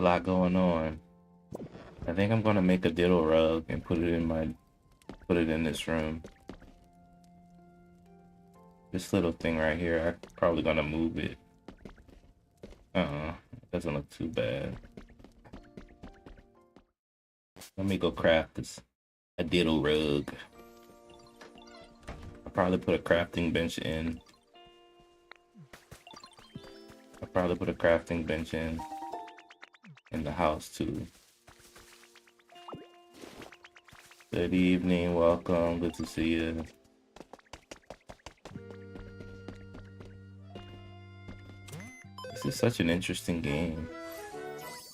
A lot going on. I think I'm gonna make a diddle rug and put it in this room. This little thing right here, I'm probably gonna move it. It doesn't look too bad. Let me go craft this a diddle rug. I'll probably put a crafting bench in. I'll probably put a crafting bench in the house too. Good evening, welcome, good to see you. This is such an interesting game.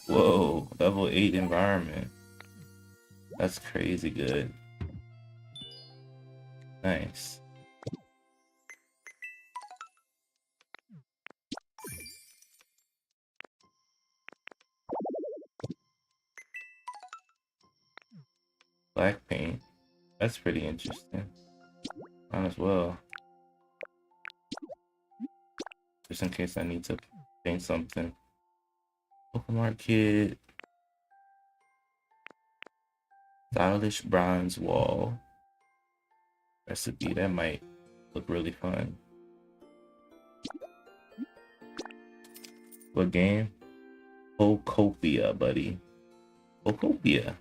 Whoa, level 8 environment. That's crazy good. Nice. Black paint. That's pretty interesting. Might as well. Just in case I need to paint something. Pokemon Kid. Stylish bronze wall. Recipe. That might look really fun. What game? Pokopia, buddy. Pokopia.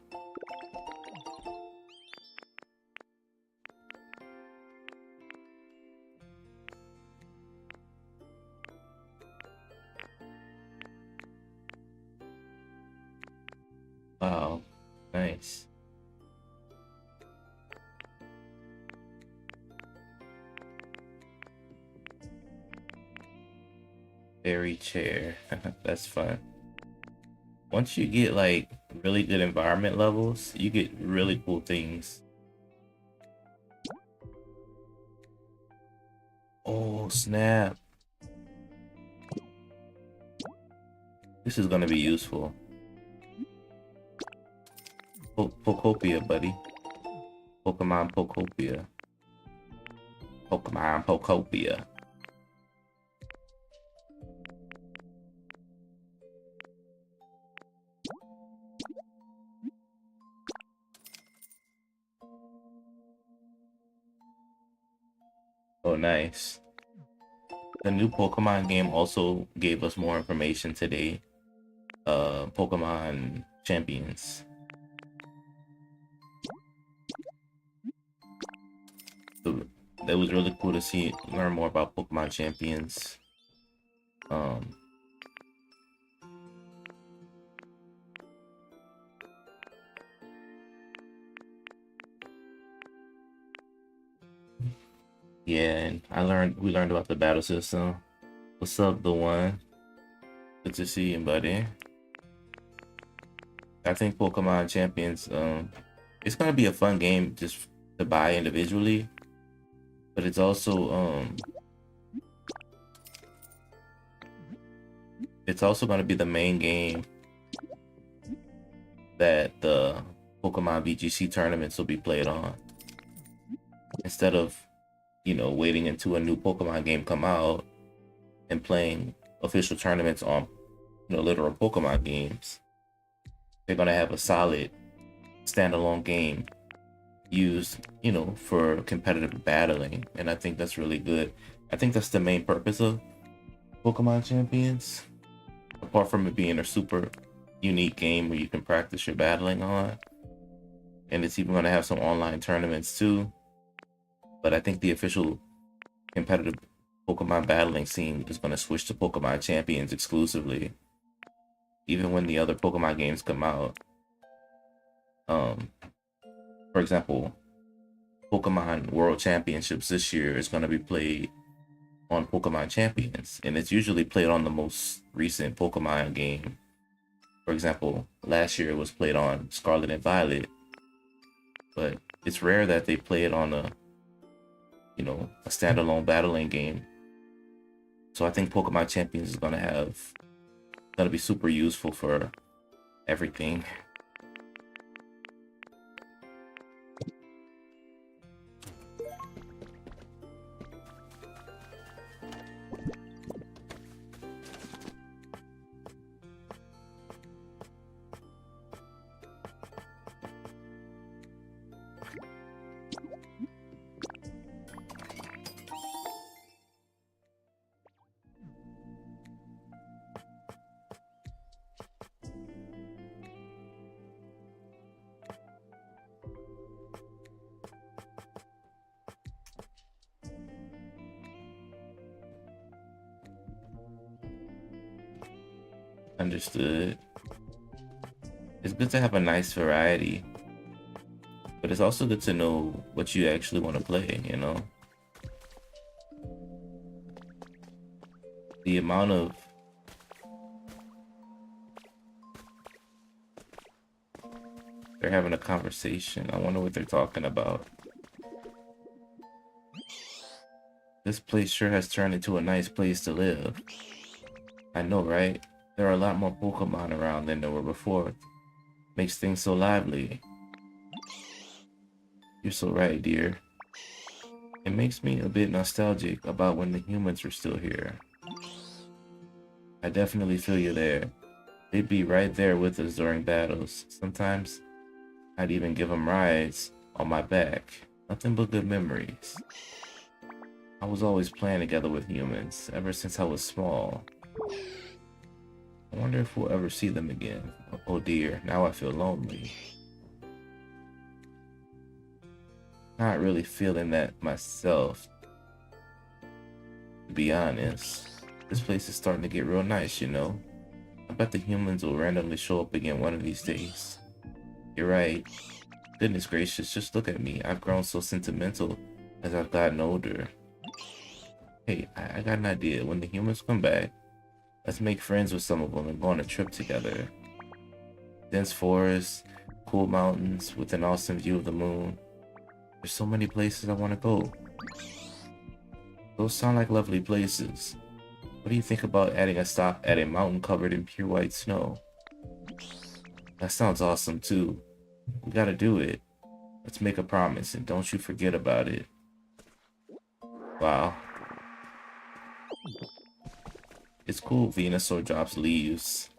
Wow, nice. Fairy chair. That's fun. Once you get like really good environment levels, you get really cool things. Oh, snap. This is gonna be useful. Pokopia, buddy. Pokemon Pokopia. Pokemon Pokopia. Oh, nice. The new Pokemon game also gave us more information today. Pokemon Champions. So that was really cool to learn more about Pokemon Champions. Yeah, and we learned about the battle system. What's up, the one? Good to see you, buddy. I think Pokemon Champions, it's gonna be a fun game just to buy individually, but it's also gonna be the main game that the Pokemon VGC tournaments will be played on. Instead of, waiting until a new Pokemon game come out and playing official tournaments on, literal Pokemon games, they're gonna have a solid standalone game used, for competitive battling, and I think that's really good. I think that's the main purpose of Pokemon Champions, apart from it being a super unique game where you can practice your battling on, and it's even going to have some online tournaments too. But I think the official competitive Pokemon battling scene is going to switch to Pokemon Champions exclusively, even when the other Pokemon games come out. For example, Pokemon World Championships this year is going to be played on Pokemon Champions, and it's usually played on the most recent Pokemon game. For example, last year it was played on Scarlet and Violet, but it's rare that they play it on a standalone battling game. So I think Pokemon Champions is gonna be super useful for everything. Understood. It's good to have a nice variety, but it's also good to know what you actually want to play, you know? The amount of they're having a conversation. I wonder what they're talking about. This place sure has turned into a nice place to live. I know, right? There are a lot more Pokemon around than there were before. Makes things so lively. You're so right, dear. It makes me a bit nostalgic about when the humans were still here. I definitely feel you there. They'd be right there with us during battles. Sometimes I'd even give them rides on my back. Nothing but good memories. I was always playing together with humans, ever since I was small. I wonder if we'll ever see them again. Oh dear, now I feel lonely. Not really feeling that myself, to be honest. This place is starting to get real nice, you know? I bet the humans will randomly show up again one of these days. You're right. Goodness gracious, just look at me. I've grown so sentimental as I've gotten older. Hey, I got an idea. When the humans come back, let's make friends with some of them and go on a trip together. Dense forests, cool mountains with an awesome view of the moon. There's so many places I want to go. Those sound like lovely places. What do you think about adding a stop at a mountain covered in pure white snow? That sounds awesome too. We gotta do it. Let's make a promise and don't you forget about it. Wow. It's cool Venusaur drops leaves.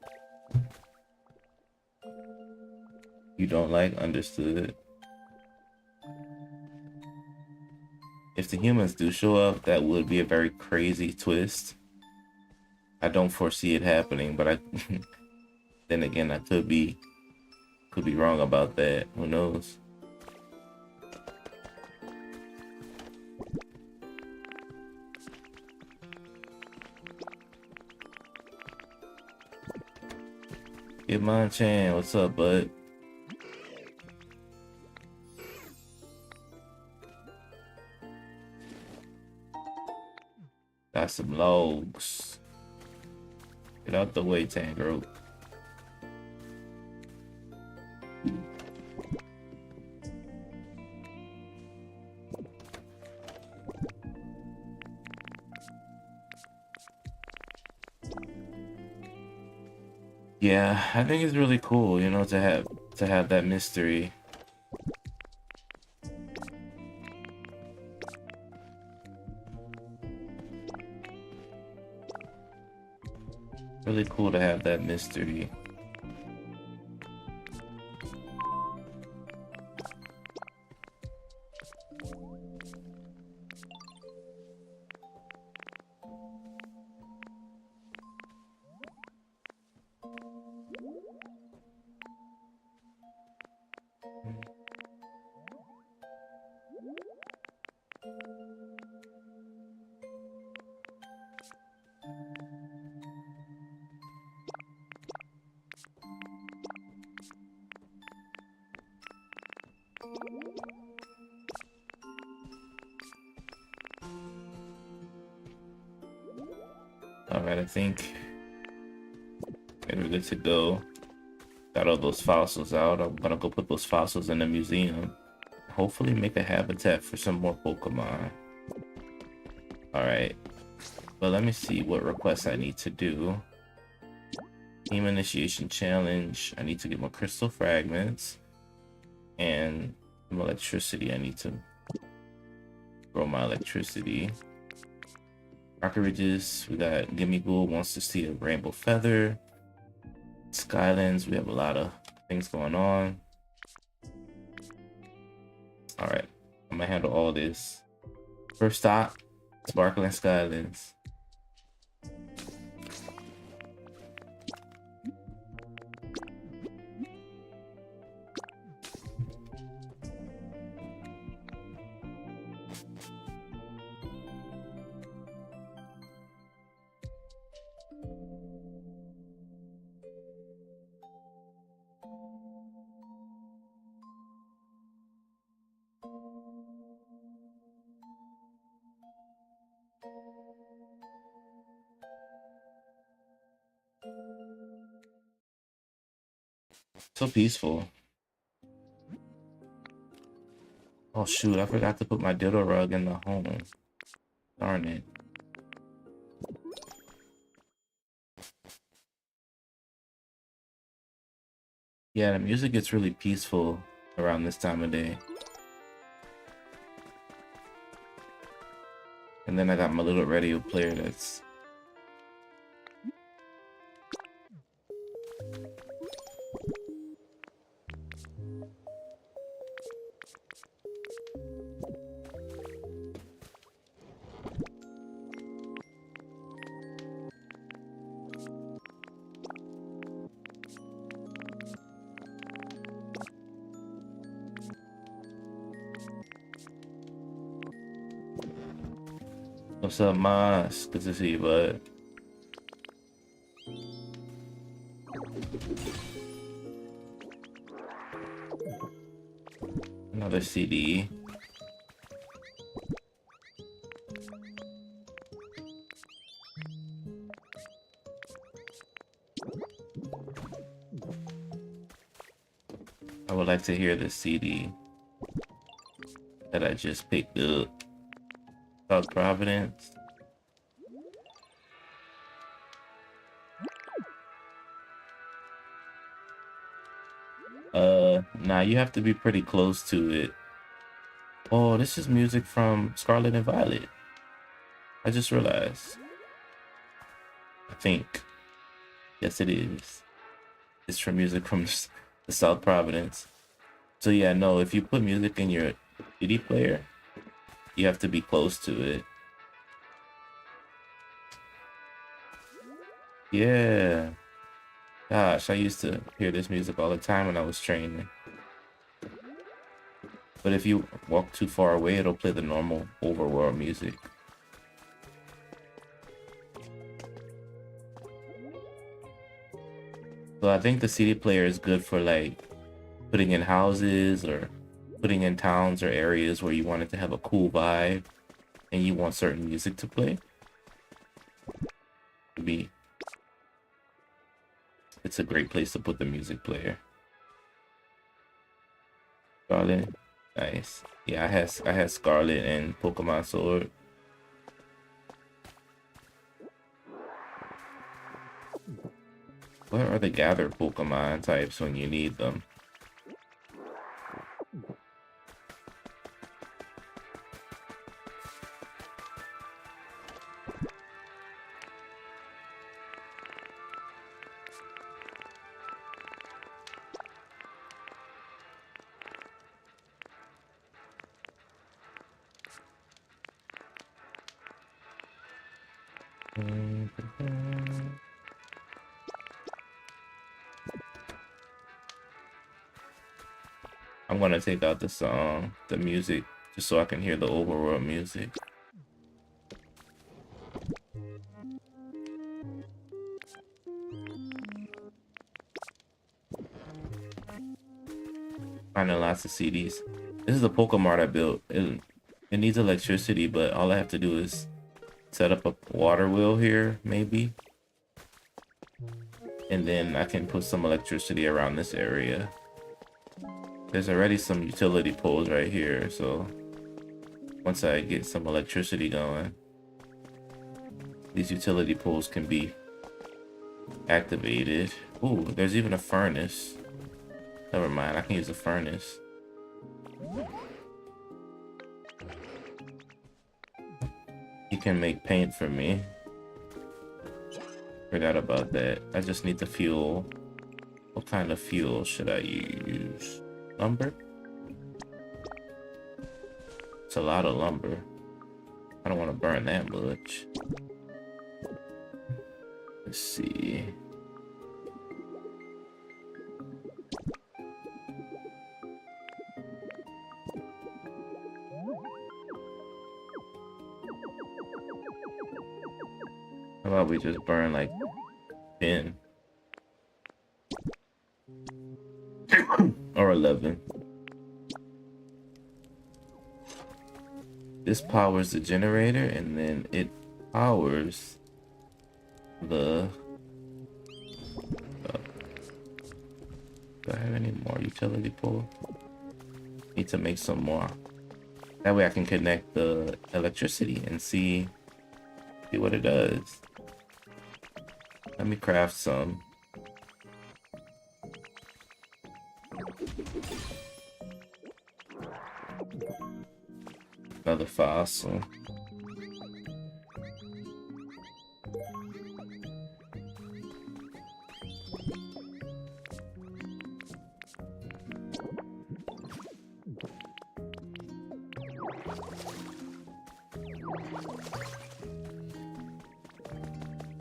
You don't like? Understood. If the humans do show up, that would be a very crazy twist. I don't foresee it happening, but then again, I could be wrong about that. Who knows? Hitmonchan, what's up, bud? Got some logs. Get out the way, Tangrowth. Yeah, I think it's really cool, you know, to have that mystery. Really cool to have that mystery. Alright, I think we're good to go. Got all those fossils out. I'm gonna go put those fossils in the museum. Hopefully make a habitat for some more Pokemon. Alright. But let me see what requests I need to do. Team initiation challenge. I need to get more crystal fragments. And some electricity. I need to grow my electricity. Rocket Ridges, we got Gimme Ghoul wants to see a rainbow feather. Skylands, we have a lot of things going on. Alright, I'm gonna handle all this. First stop, Sparkling Skylands. So peaceful. Oh shoot, I forgot to put my dildo rug in the home. Darn it. Yeah, the music gets really peaceful around this time of day. And then I got my little radio player that's... What's up, Mas? Good to see you, bud. Another CD. I would like to hear the CD that I just picked up. South Providence. Nah, you have to be pretty close to it. Oh, this is music from Scarlet and Violet. I just realized. I think. Yes, it is. It's from music from the South Providence. So yeah, no, if you put music in your CD player, you have to be close to it. Yeah. Gosh, I used to hear this music all the time when I was training. But if you walk too far away, it'll play the normal overworld music. So I think the CD player is good for like putting in houses or putting in towns or areas where you want it to have a cool vibe and you want certain music to play. It's a great place to put the music player. Scarlet, nice. Yeah, I had Scarlet and Pokemon Sword. Where are the gather Pokemon types when you need them? I'm gonna take out the song, the music, just so I can hear the overworld music. Finding lots of CDs. This is a Pokemart I built. It needs electricity, but all I have to do is set up a water wheel here, maybe. And then I can put some electricity around this area. There's already some utility poles right here, so once I get some electricity going, these utility poles can be activated. Ooh, there's even a furnace. Never mind, I can use a furnace. You can make paint for me. Forgot about that. I just need the fuel. What kind of fuel should I use? Lumber? It's a lot of lumber. I don't want to burn that much. Let's see. How about we just burn like 10 or 11? This powers the generator and then it powers the I have any more utility pole? Need to make some more. That way I can connect the electricity and see what it does. Let me craft some. Another fossil.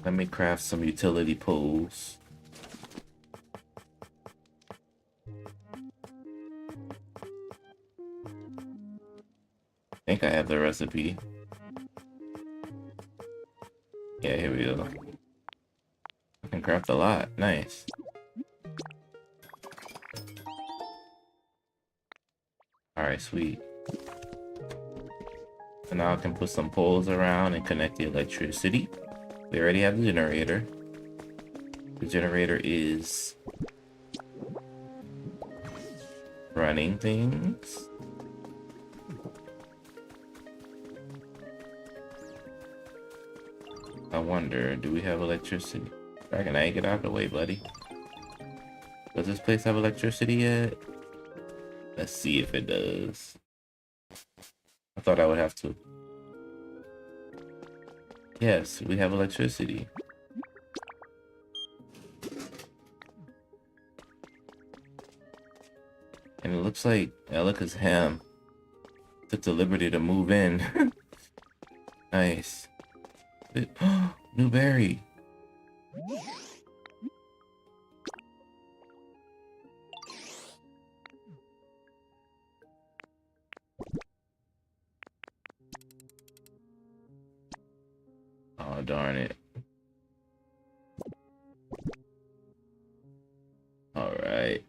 Let me craft some utility poles. I think I have the recipe. Yeah, here we go. I can craft a lot. Nice. Alright, sweet. So now I can put some poles around and connect the electricity. We already have the generator. The generator is running things. I wonder, do we have electricity? Dragon Egg, get out of the way, buddy. Does this place have electricity yet? Let's see if it does. I thought I would have to. Yes, we have electricity. And it looks like Elika's ham took the liberty to move in. Nice. New berry. Oh, darn it. All right.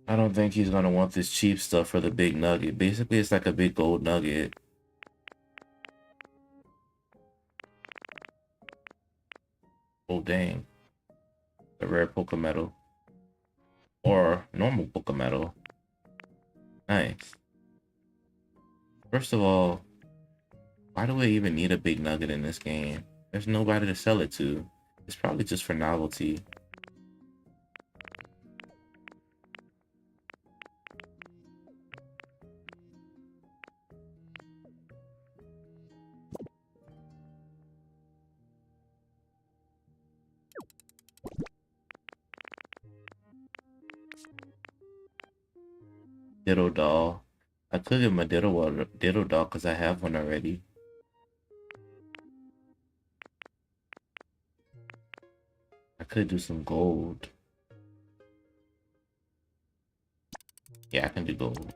I don't think he's gonna want this cheap stuff for the big nugget. Basically, it's like a big gold nugget. Oh, dang. A rare Pokemetal. Or normal Pokemetal. Nice. First of all, why do we even need a big nugget in this game? There's nobody to sell it to. It's probably just for novelty. Diddle doll. I could give him a diddle doll because I have one already. I could do some gold. Yeah, I can do gold.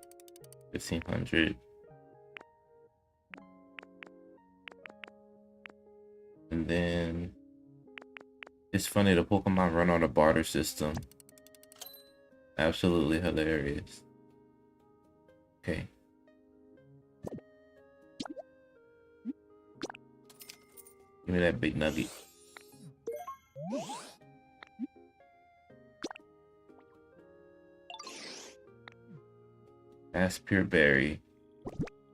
1500. And then it's funny, the Pokemon run on a barter system. Absolutely hilarious. Okay. Give me that big nugget. That's pure berry.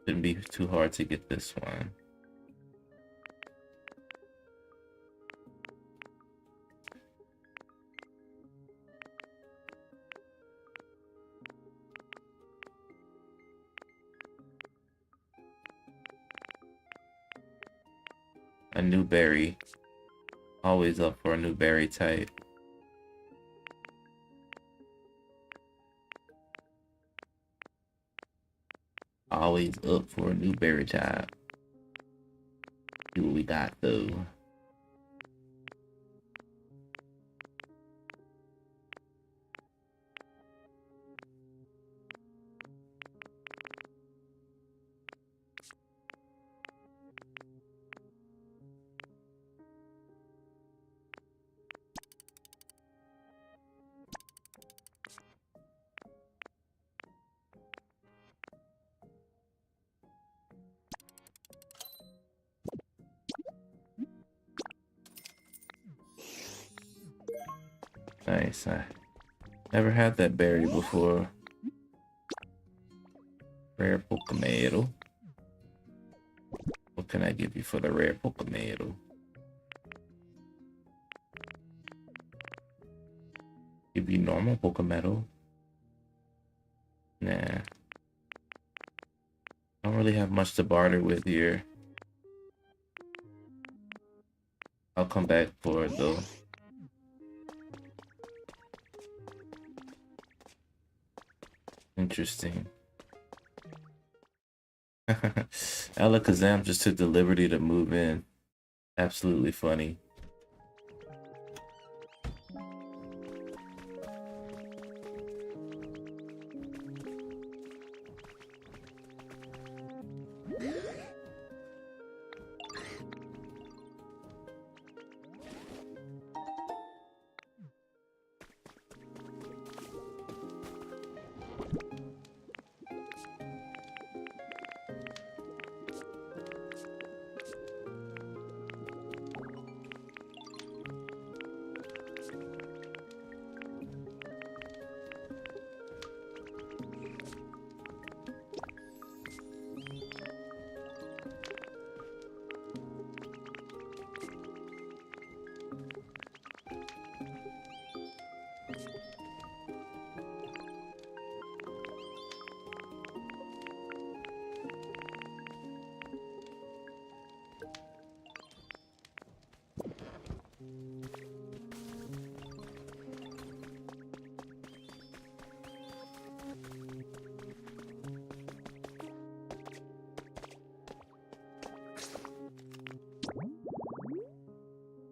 Shouldn't be too hard to get this one. A new berry. Always up for a new berry type. Always up for a new berry type. See what we got though. Nice. I never had that berry before. Rare Pokemon. What can I give you for the rare Pokemon? Give you normal Pokemon. Nah. Don't really have much to barter with here. I'll come back for it though. Interesting. Alakazam just took the liberty to move in. Absolutely funny.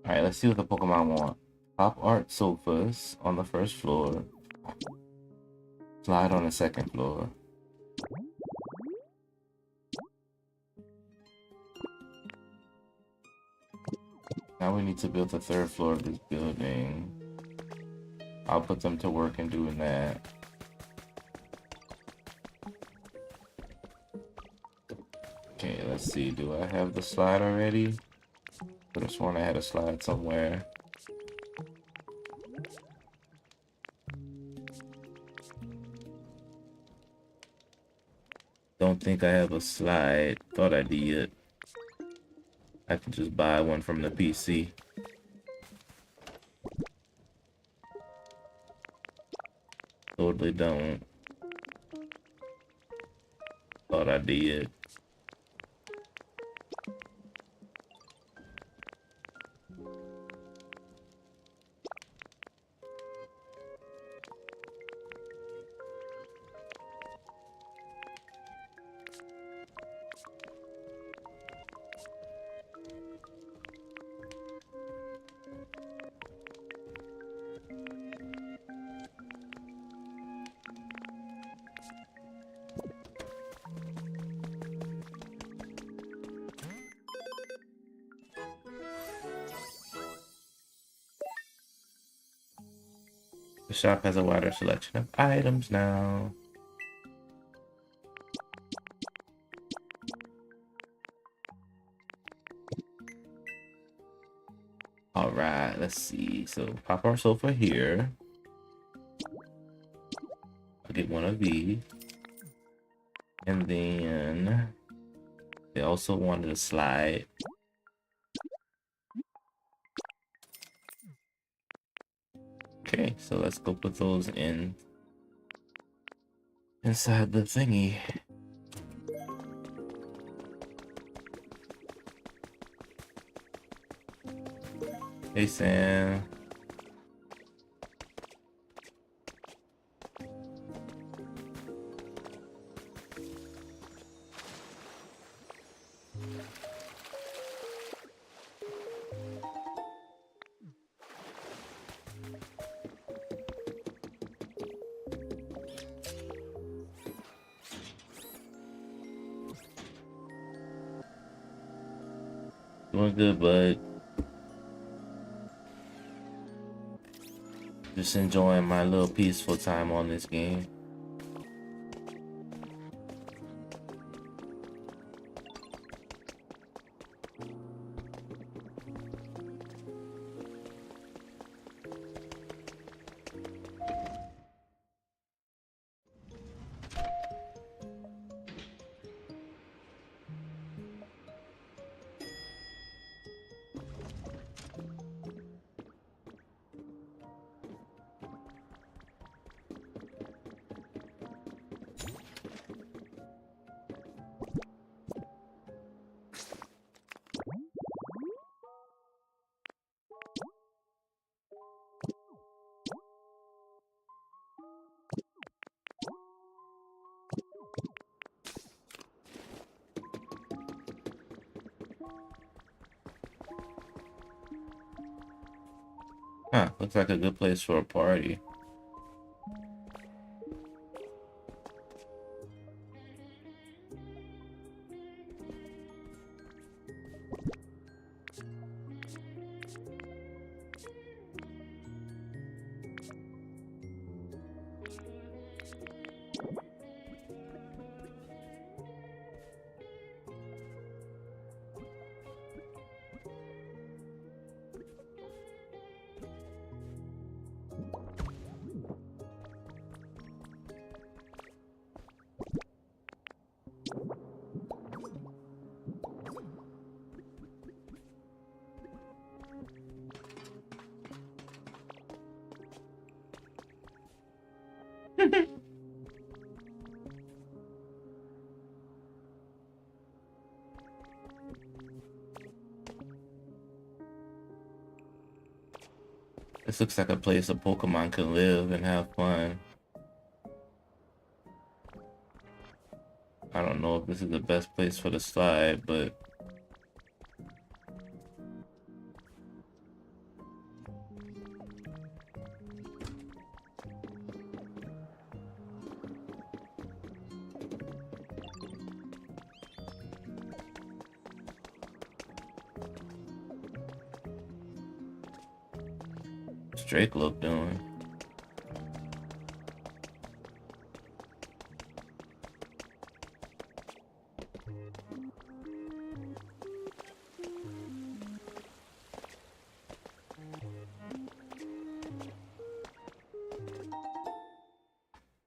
Alright, let's see what the Pokemon want. Pop art sofas on the first floor. Slide on the second floor. Now we need to build the third floor of this building. I'll put them to work in doing that. Okay, let's see. Do I have the slide already? Could have sworn I had a slide somewhere. Don't think I have a slide. Thought I did. I can just buy one from the PC. Totally don't. Thought I did. The shop has a wider selection of items now. All right, let's see. So pop our sofa here. I'll get one of these. And then they also wanted a slide. Okay, so let's go put those inside the thingy. Hey, Sam. Doing good, bud. Just enjoying my little peaceful time on this game. Huh, looks like a good place for a party. This looks like a place a Pokemon can live and have fun. I don't know if this is the best place for the slide, but what's Drake doing?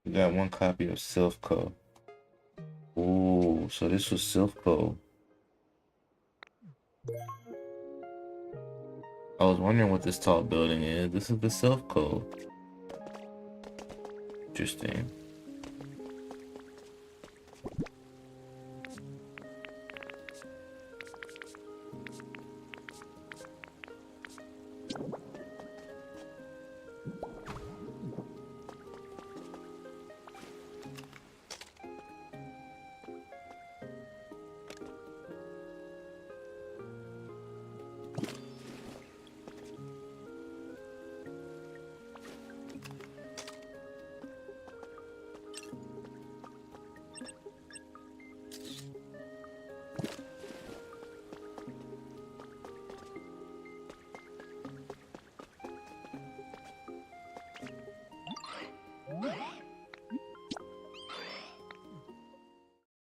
We got one copy of Silphco. Ooh, so this was Silphco. I was wondering what this tall building is. This is the Silphco. Interesting.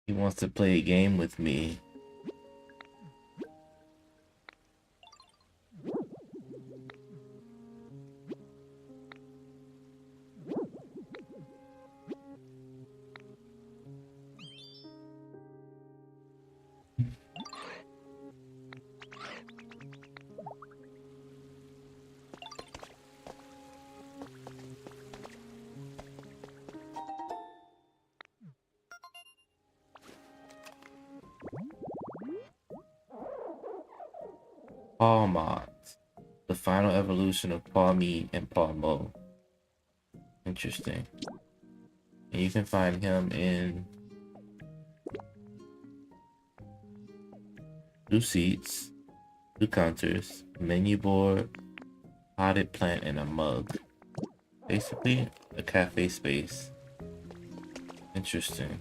He wants to play a game with me. Pawmot, the final evolution of Pawmi and Pawmo. Interesting. And you can find him in two seats, two counters, menu board, potted plant, and a mug. Basically, a cafe space. Interesting.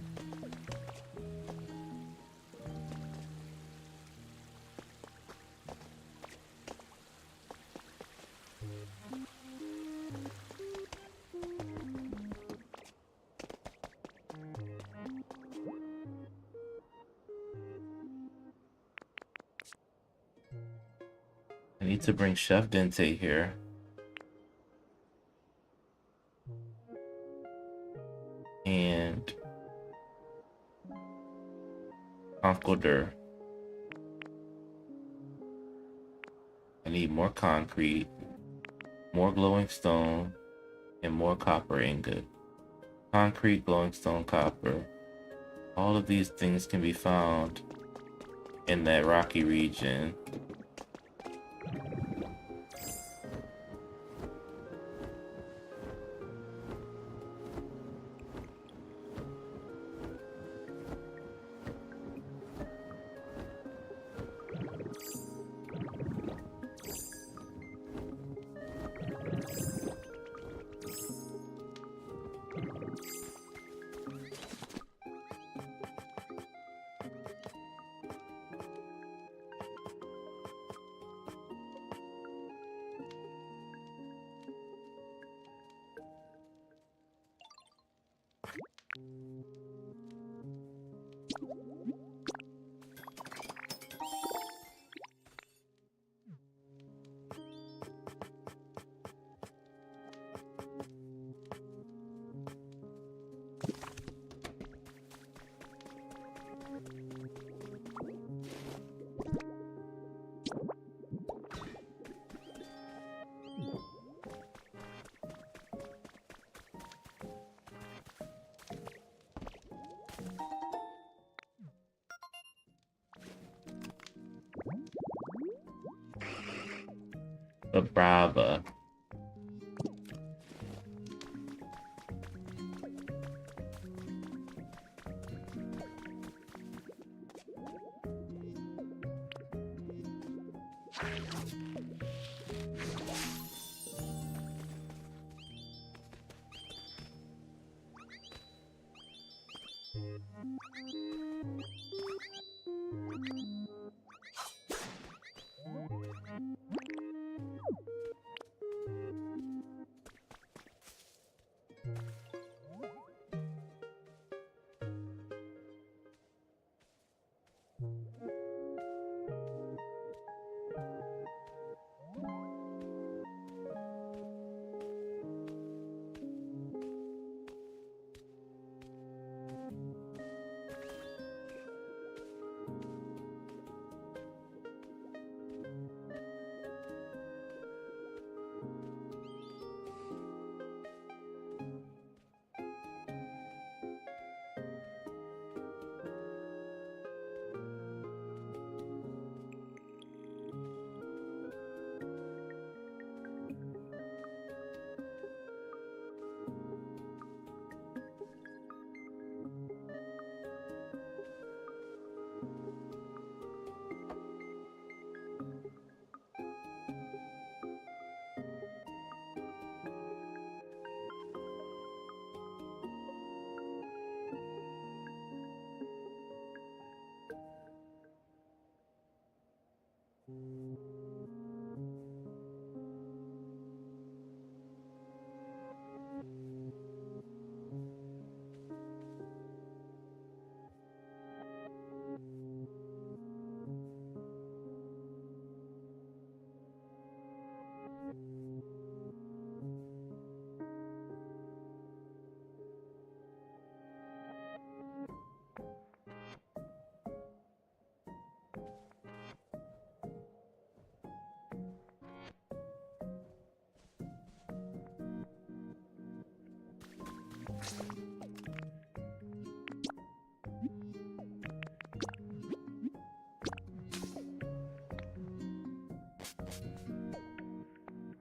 I need to bring Chef Dente here. And Concoder. I need more concrete, more glowing stone, and more copper ingot. Concrete, glowing stone, copper. All of these things can be found in that rocky region. The Brava.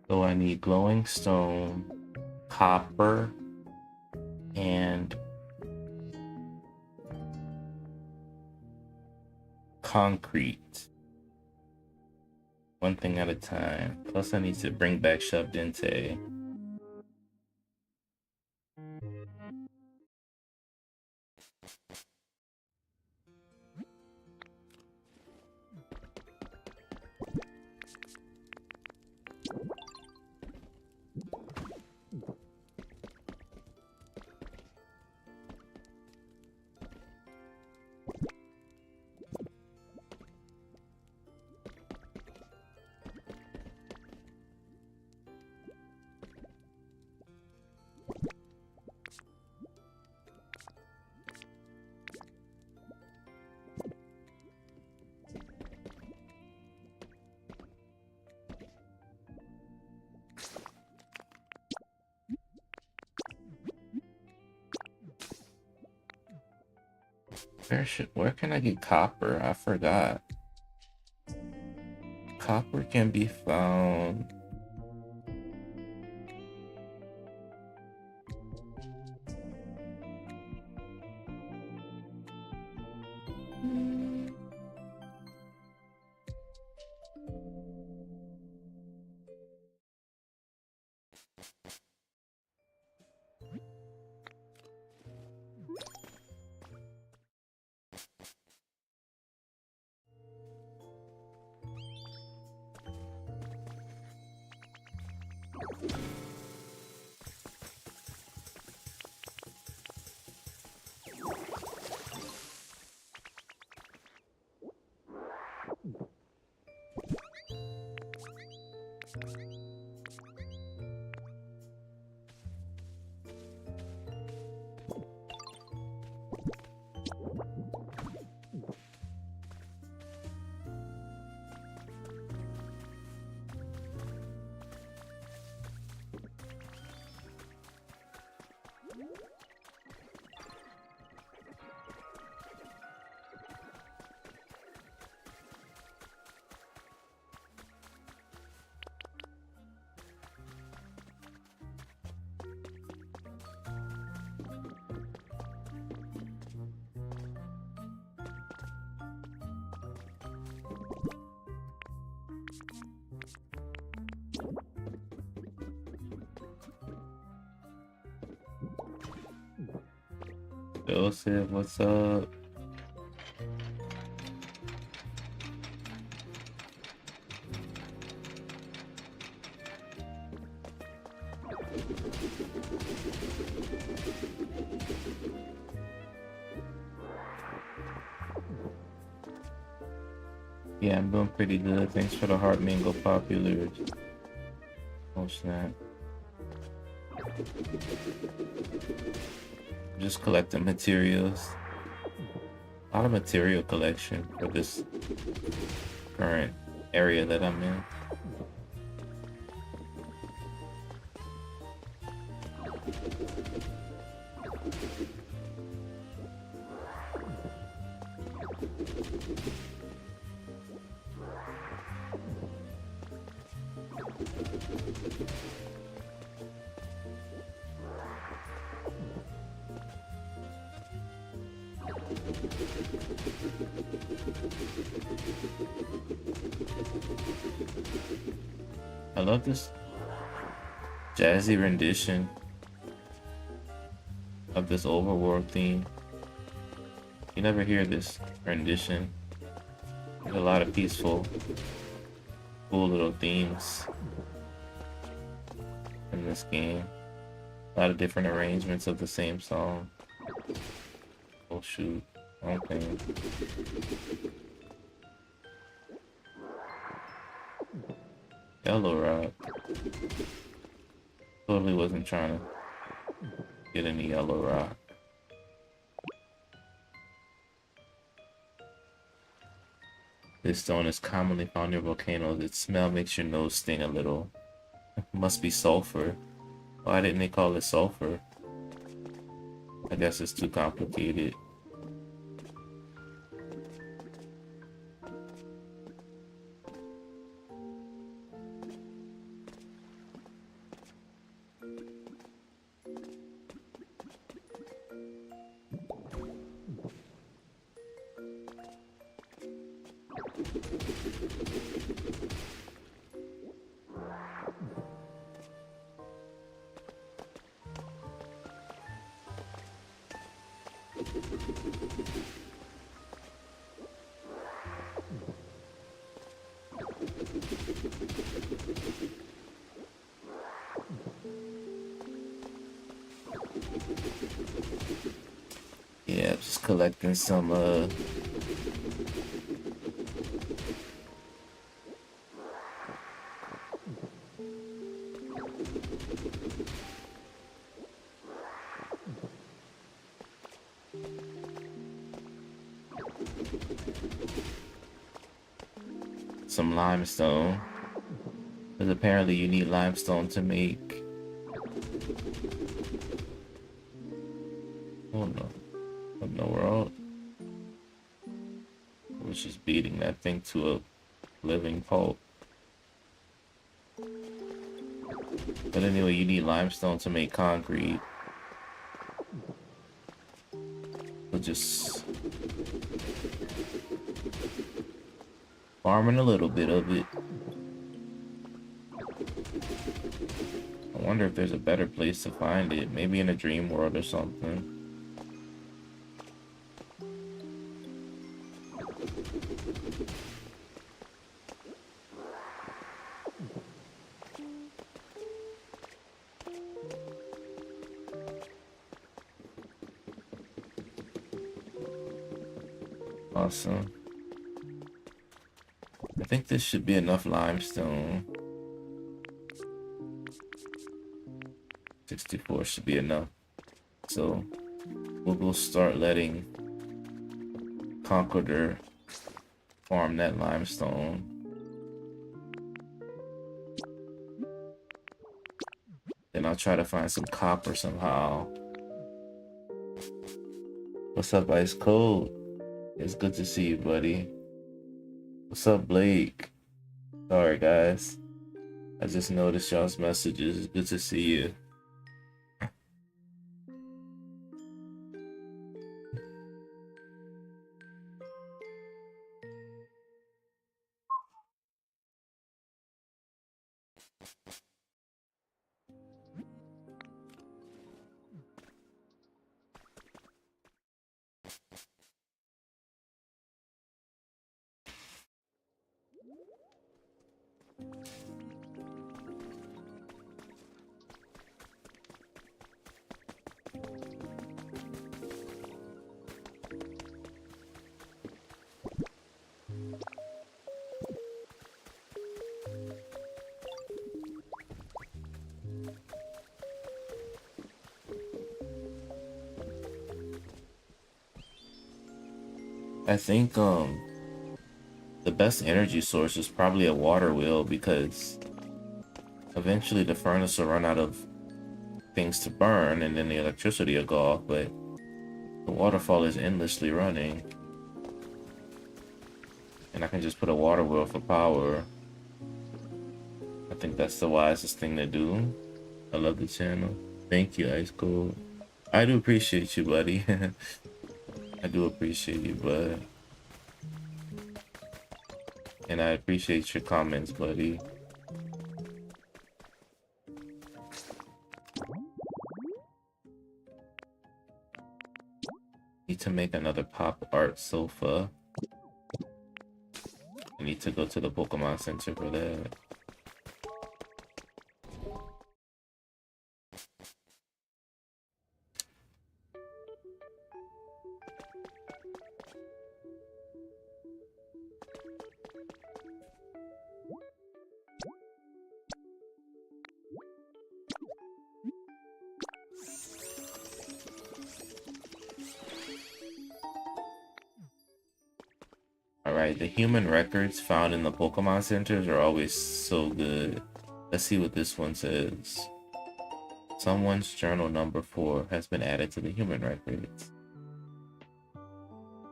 So I need glowing stone, copper, and concrete. One thing at a time. Plus I need to bring back Shoved Dente. Where can I get copper? I forgot. Copper can be found. Joseph, what's up? Yeah, I'm doing pretty good. Thanks for the heart mango popular. Oh snap. Just collecting materials. A lot of material collection for this current area that I'm in. I love this jazzy rendition of this overworld theme. You never hear this rendition. There's a lot of peaceful, cool little themes in this game. A lot of different arrangements of the same song. Oh shoot. Okay. Yellow rock. Totally wasn't trying to get any yellow rock. This stone is commonly found near volcanoes. Its smell makes your nose sting a little. Must be sulfur. Why didn't they call it sulfur? I guess it's too complicated. Yeah, just collecting some limestone. Because apparently you need limestone to make... Oh no. What in the world? I was just beating that thing to a living pulp. But anyway, you need limestone to make concrete. So just... farming a little bit of it. I wonder if there's a better place to find it. Maybe in a dream world or something. Awesome. I think this should be enough limestone. 64 should be enough. So we'll go start letting Conqueror farm that limestone. Then I'll try to find some copper somehow. What's up, Ice Cold? It's good to see you, buddy. What's up, Blake? Sorry, guys. I just noticed y'all's messages. It's good to see you. I think the best energy source is probably a water wheel, because eventually the furnace will run out of things to burn and then the electricity will go off, but the waterfall is endlessly running. And I can just put a water wheel for power. I think that's the wisest thing to do. I love the channel. Thank you, Ice Cold. I do appreciate you, buddy. I do appreciate you, bud. And I appreciate your comments, buddy. Need to make another pop art sofa. I need to go to the Pokemon Center for that. Alright, the human records found in the Pokemon centers are always so good. Let's see what this one says. Someone's journal number 4 has been added to the human records.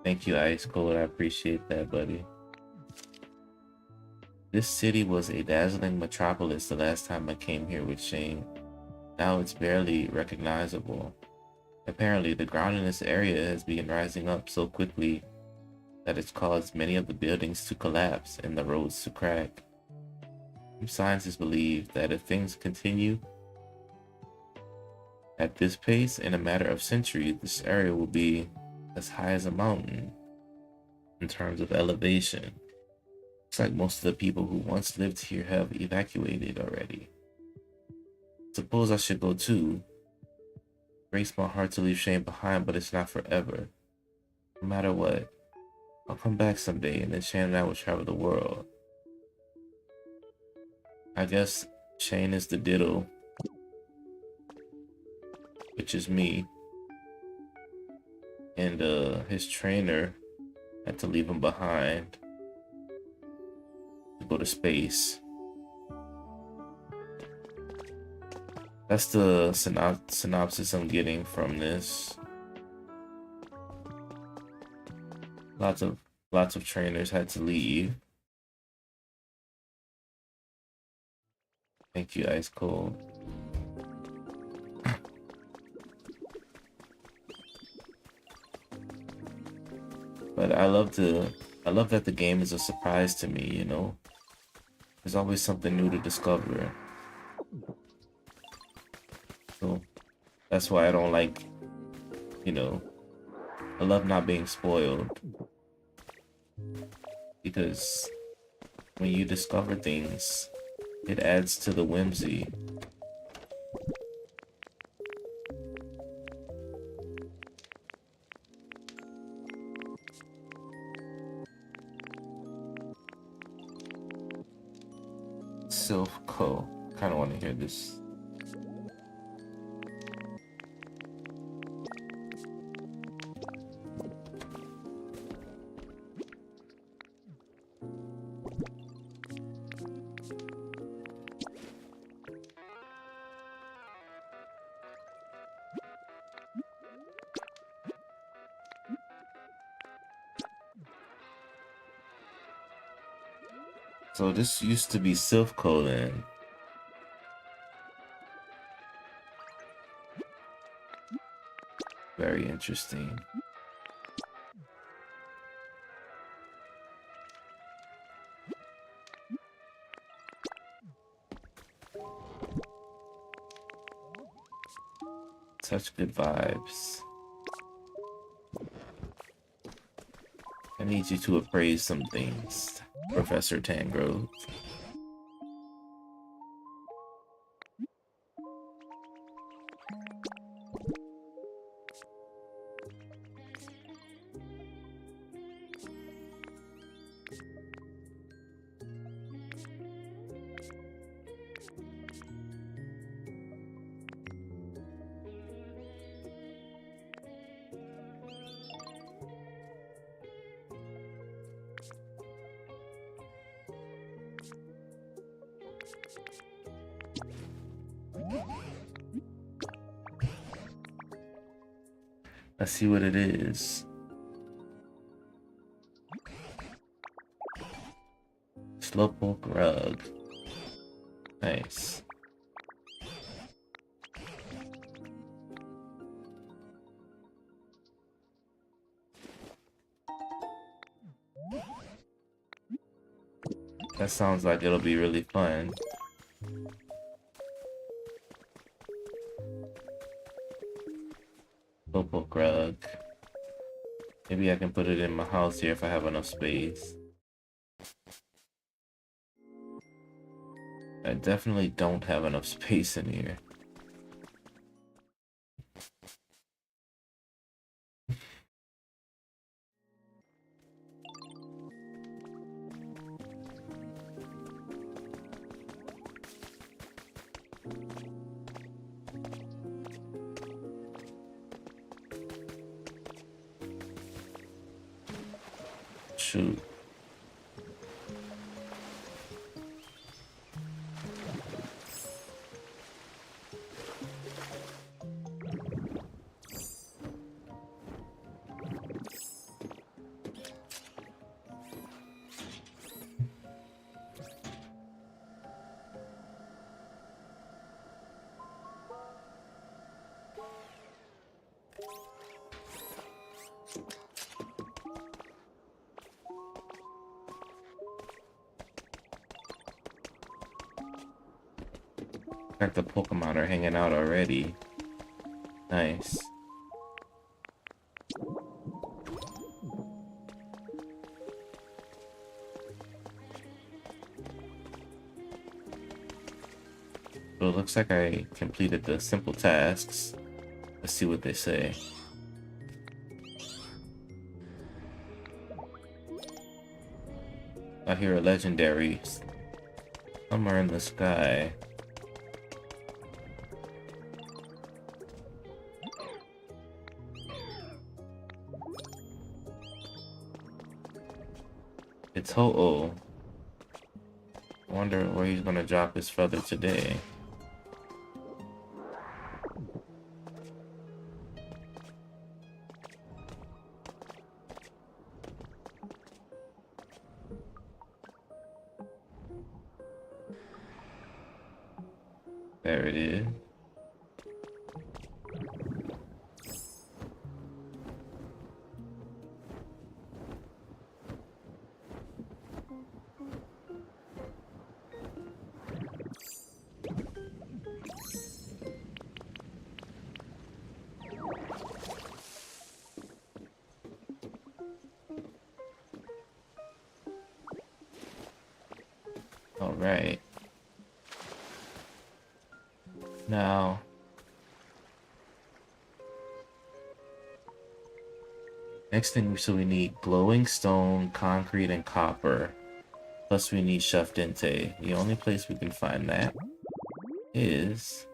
Thank you, Ice Cold. I appreciate that, buddy. This city was a dazzling metropolis the last time I came here with Shane. Now it's barely recognizable. Apparently, the ground in this area has been rising up so quickly that it's caused many of the buildings to collapse and the roads to crack. Some scientists believe that if things continue at this pace, in a matter of centuries, this area will be as high as a mountain in terms of elevation. Looks like most of the people who once lived here have evacuated already. Suppose I should go too. Breaks my heart to leave Shane behind, but it's not forever. No matter what, I'll come back someday, and then Shane and I will travel the world. I guess Shane is the Diddle, which is me. And his trainer had to leave him behind to go to space. That's the synopsis I'm getting from this. Lots of trainers had to leave. Thank you, Ice Cold. But I love that the game is a surprise to me, you know? There's always something new to discover. So that's why I don't like, you know, I love not being spoiled. Because when you discover things, it adds to the whimsy. Silph.co. Kind of want to hear this. So this used to be Silph.co then. Very interesting. Such good vibes. I need you to appraise some things, Professor Tangrove. Let's see what it is. Slowpoke rug. Nice. That sounds like it'll be really fun. Slowpoke rug. Maybe I can put it in my house here if I have enough space. I definitely don't have enough space in here. Shoot. Like the Pokemon are hanging out already. Nice. So it looks like I completed the simple tasks. Let's see what they say. I hear a legendary somewhere in the sky. It's Ho-Oh. Wonder where he's gonna drop his feather today. There it is. All right. Now, next thing, so we need glowing stone, concrete, and copper. Plus we need Chef Dente. The only place we can find that is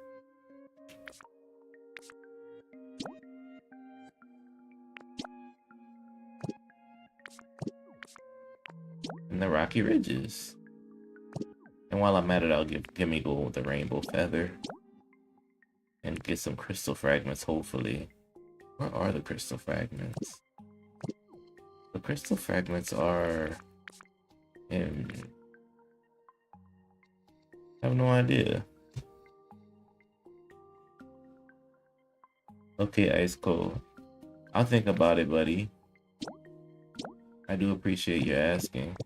in the Rocky Ridges. And while I'm at it, I'll give me gold with the rainbow feather. And get some crystal fragments, hopefully. Where are the crystal fragments? The crystal fragments are in... I have no idea. Okay, Ice Cold. I'll think about it, buddy. I do appreciate you asking.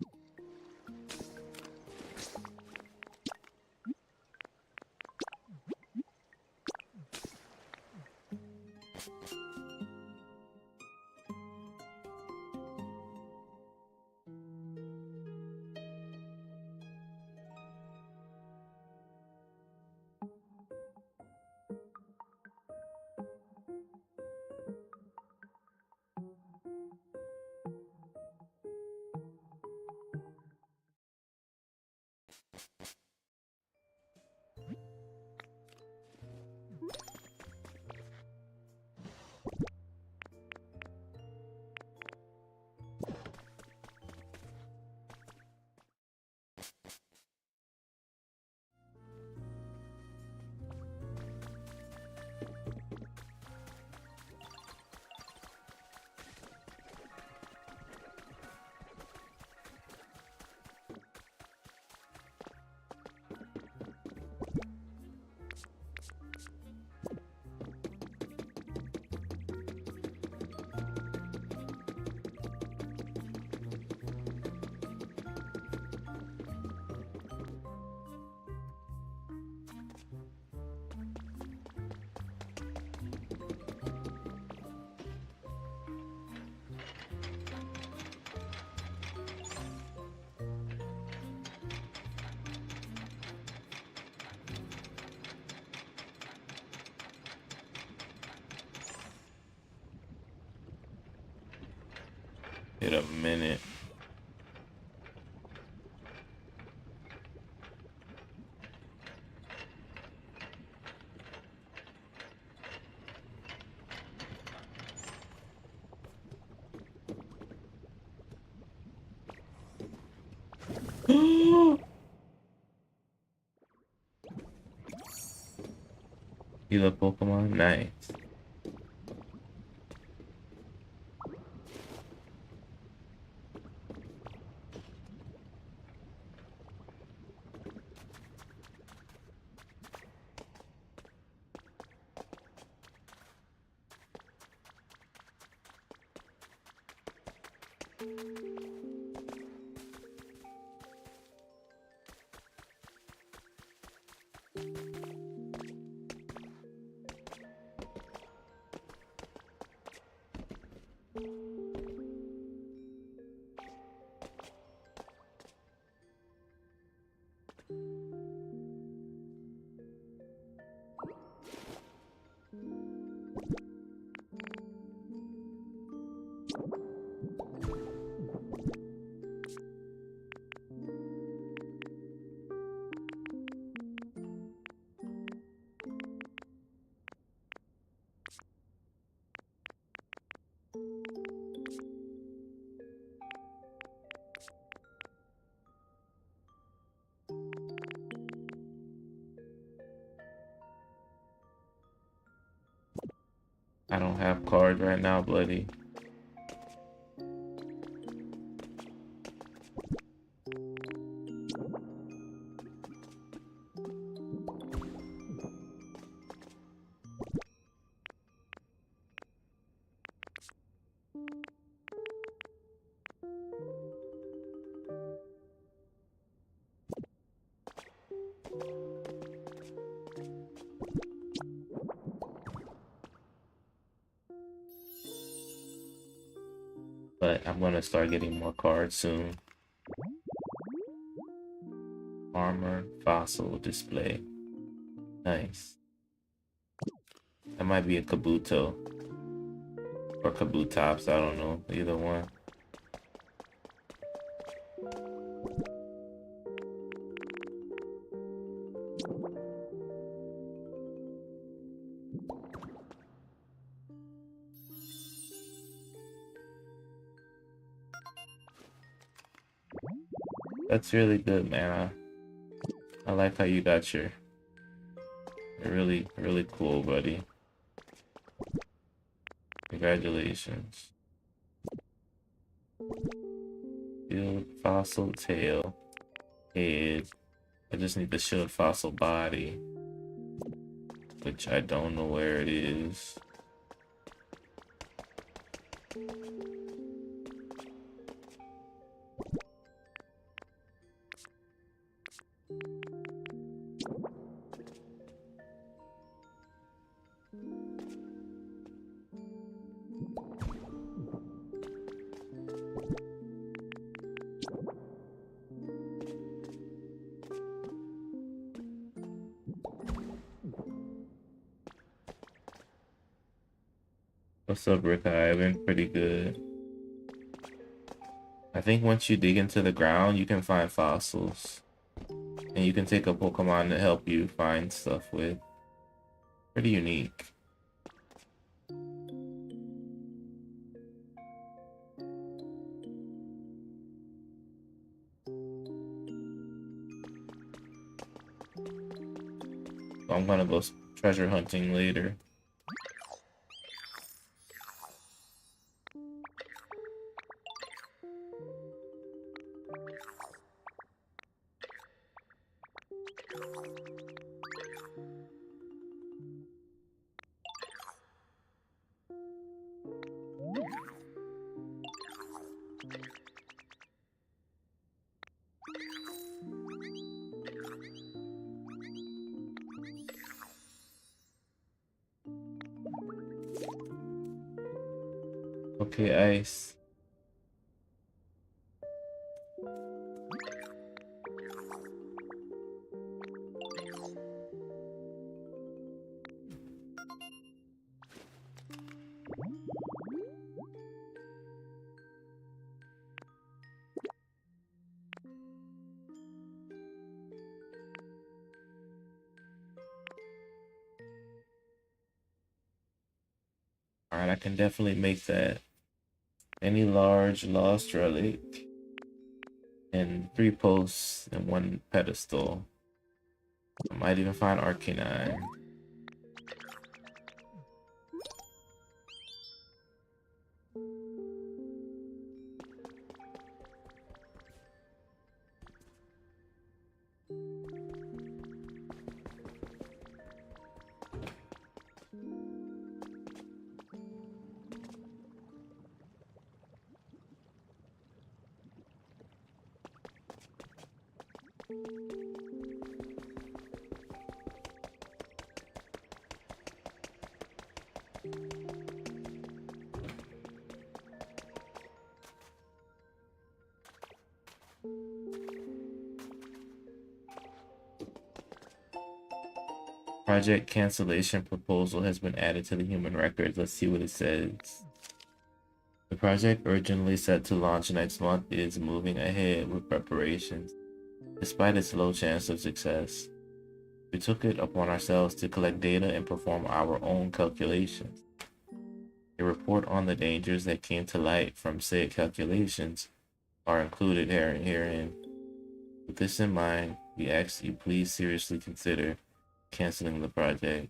Wait a minute. You love Pokemon? Nice. I don't have cards right now, buddy. But I'm gonna start getting more cards soon. Armor, fossil, display. Nice. That might be a Kabuto. Or Kabutops, I don't know. Either one. That's really good, man. I like how you got your... Really, really cool, buddy. Congratulations. Shield, fossil, tail, head. I just need the shield, fossil, body. Which I don't know where it is. What's up, Rick? I've been pretty good. I think once you dig into the ground, you can find fossils. And you can take a Pokemon to help you find stuff with. Pretty unique. So I'm gonna go treasure hunting later. Okay, Ice. mind. I can definitely make that. Any large lost relic and 3 posts and 1 pedestal. I might even find Arcanine. Project cancellation proposal has been added to the human records. Let's see what it says. The project, urgently set to launch next month, is moving ahead with preparations, despite its low chance of success. We took it upon ourselves to collect data and perform our own calculations. A report on the dangers that came to light from said calculations are included herein. With this in mind, we ask you please seriously consider canceling the project.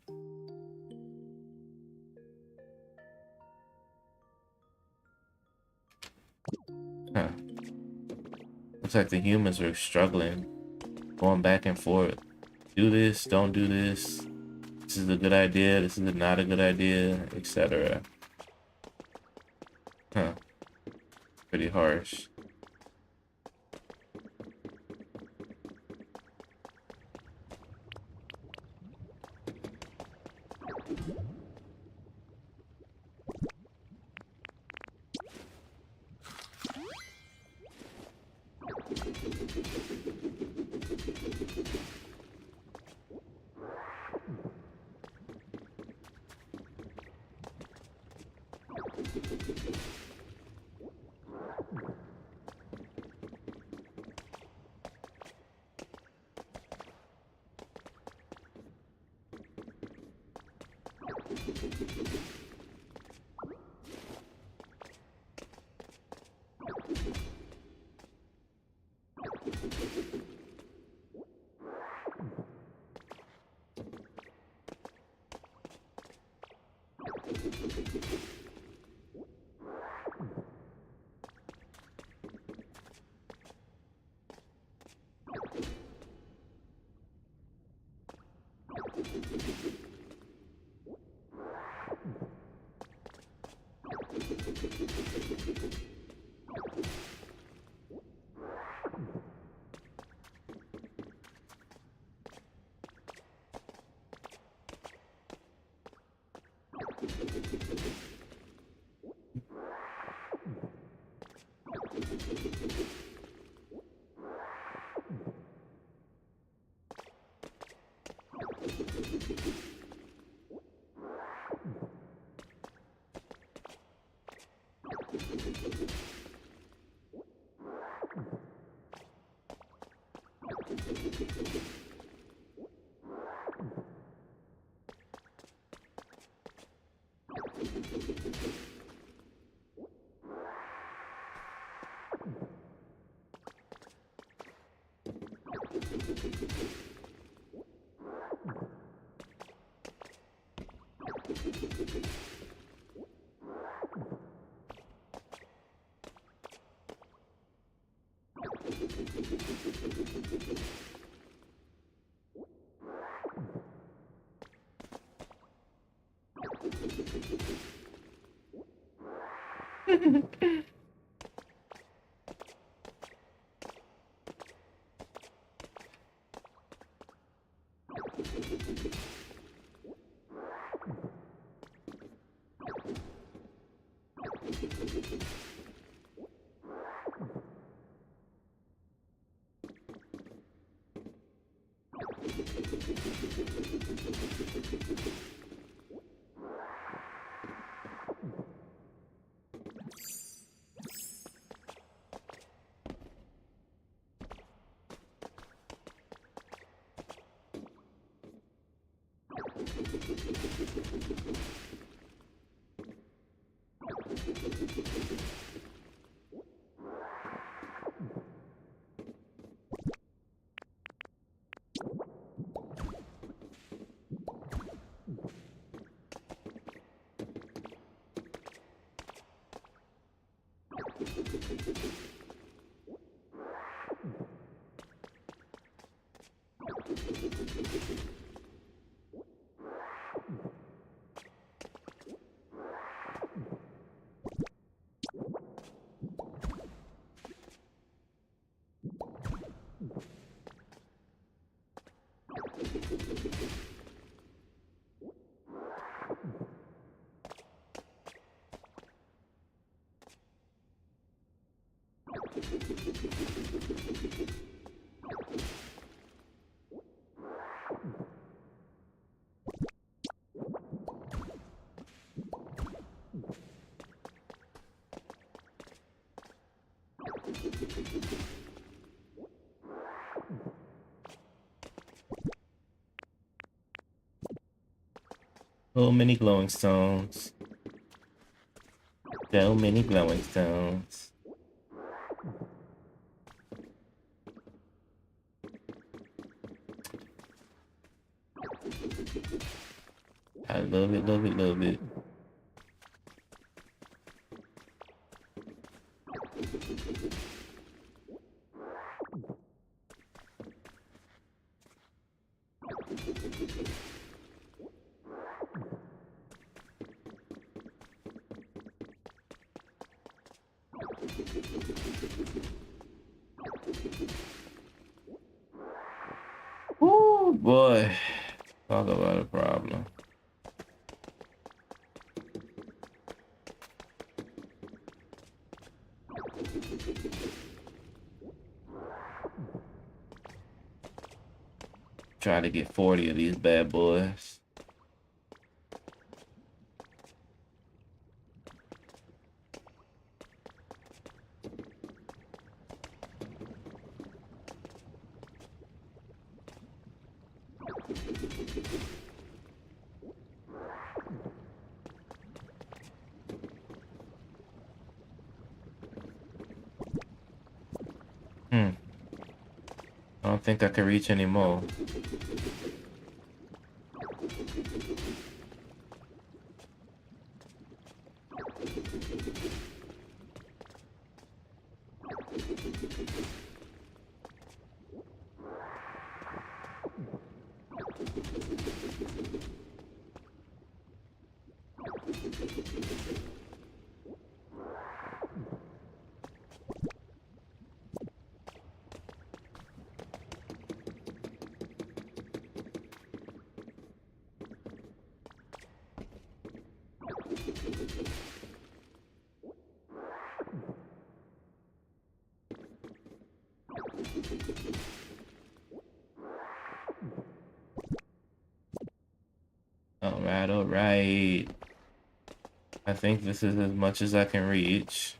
Huh. Looks like the humans are struggling, going back and forth. Do this, don't do this. This is a good idea, this is not a good idea, etc. Huh. Pretty harsh. So many glowing stones. So many glowing stones. I love it, love it, love it. Oh boy, talk about a problem. Try to get 40 of these bad boys. I don't think I can reach any more. Alright, alright. I think this is as much as I can reach.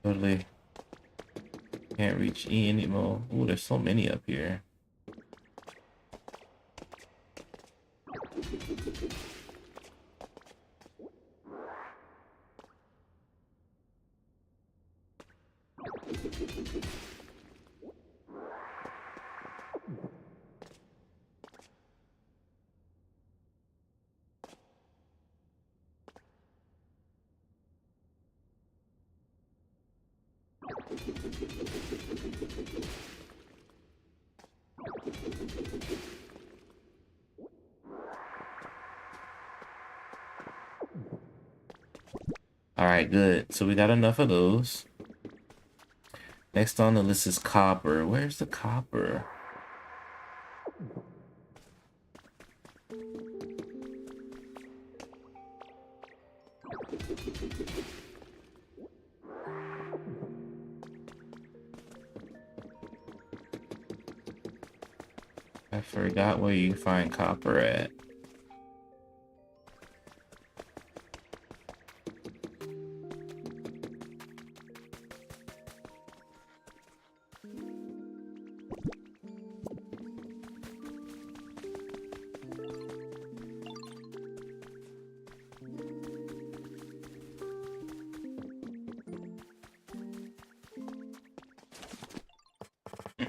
Totally can't reach E anymore. Ooh, there's so many up here. Alright, good. So we got enough of those. Next on the list is copper. Where's the copper? I forgot where you find copper at. All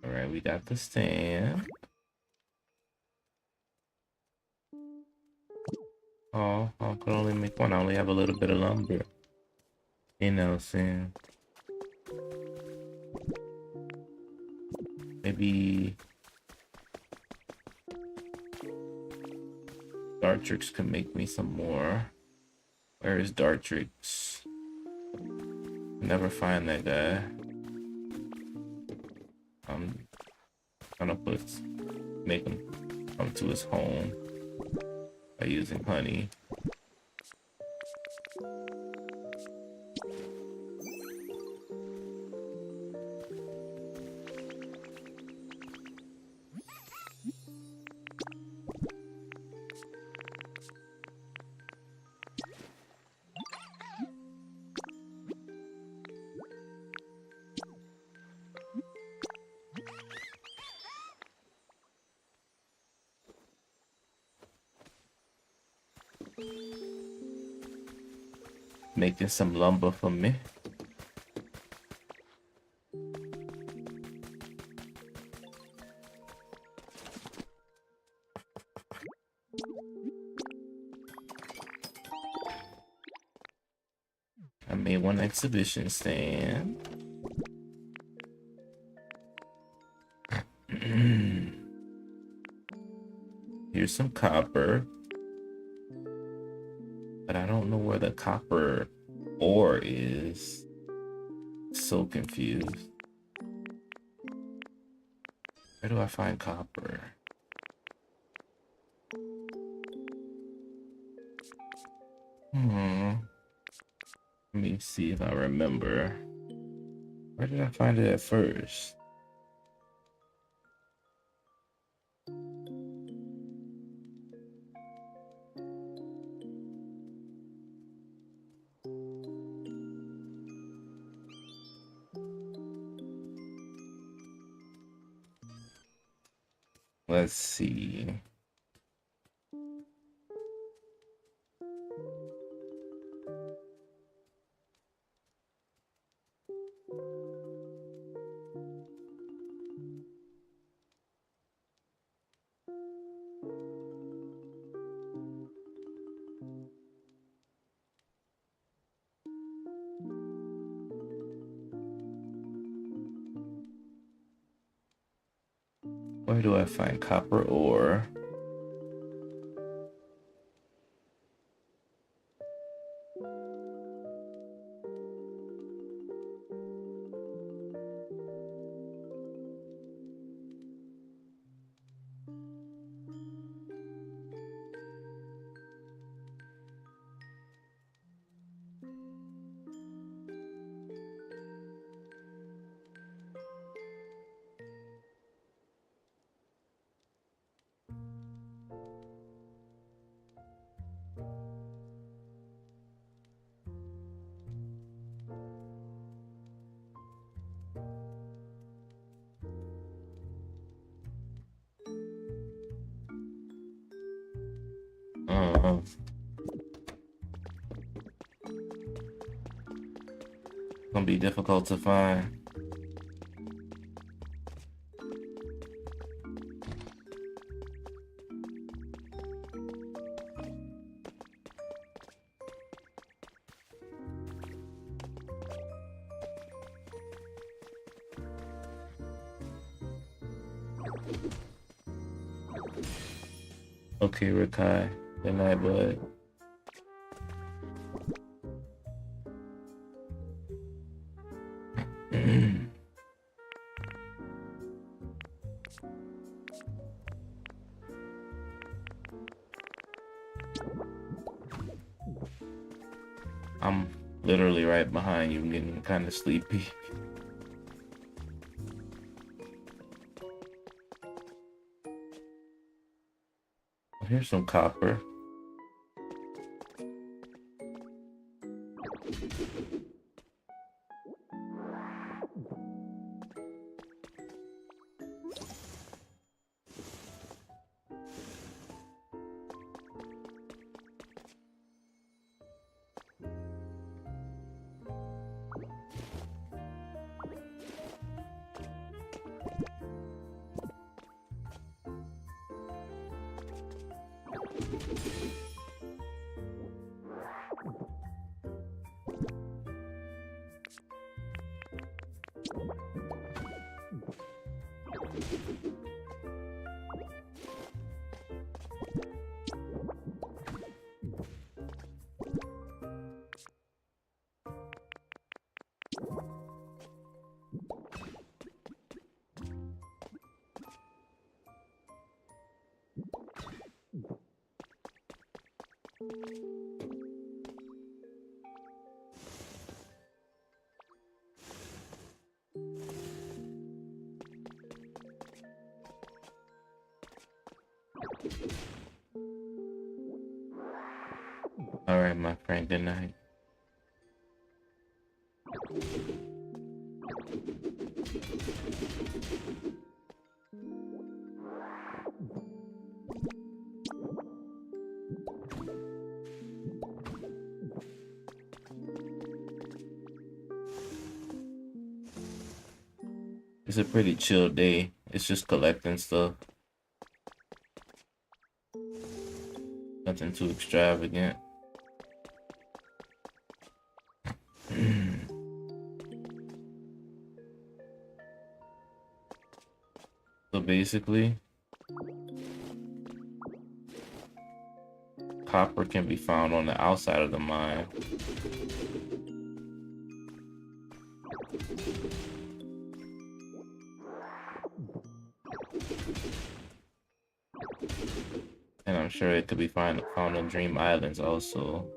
right, we got the stand. Oh, I could only make one. I only have a little bit of lumber. You know, Sam. Maybe Dartrix can make me some more. Where is Dartrix? Never find that guy. I'm gonna make him come to his home by using honey. Making some lumber for me. I made one exhibition stand. Here's some copper. But I don't know where the copper ore is. So confused. Where do I find copper? Let me see if I remember. Where did I find it at first? Let's see. Where do I find copper ore? Gonna be difficult to find. Okay, Rikai. Good night, bud. I'm literally right behind you. I'm getting kind of sleepy. Here's some copper. All right, my friend, good night. It's a pretty chill day. It's just collecting stuff. Nothing too extravagant. So basically, copper can be found on the outside of the mine. And I'm sure it could be found on Dream Islands also.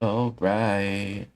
All right.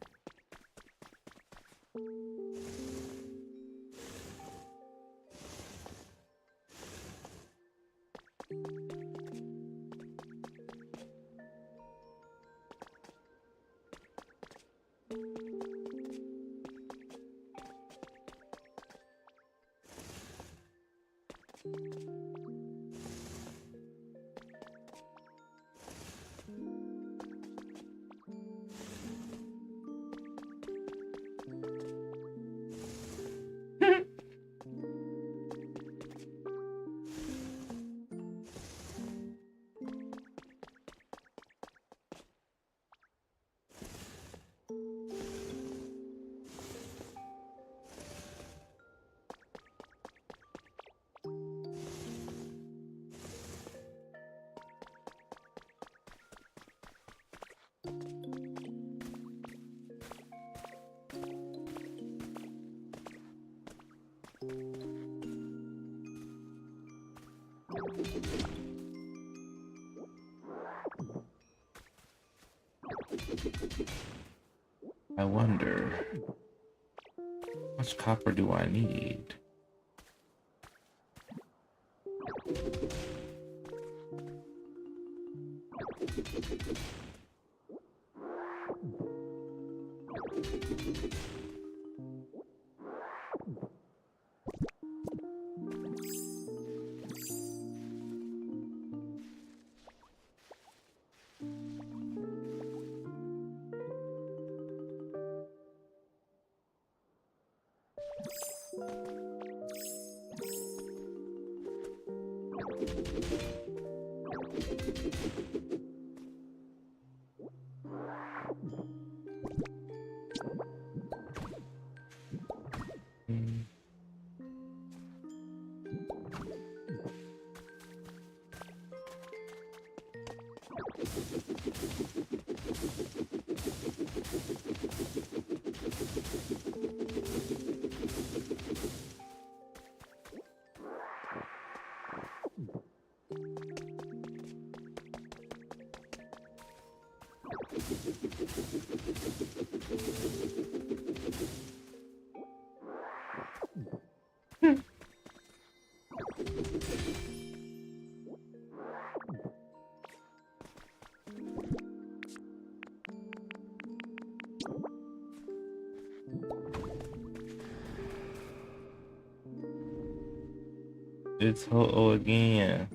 I wonder, how much copper do I need? It's Ho-Oh again.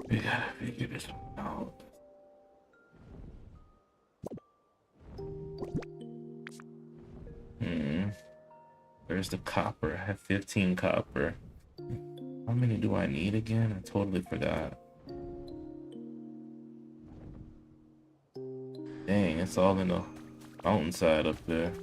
We gotta figure this one out. Where's the copper? I have 15 copper. How many do I need again? I totally forgot. Dang, it's all in the mountainside up there.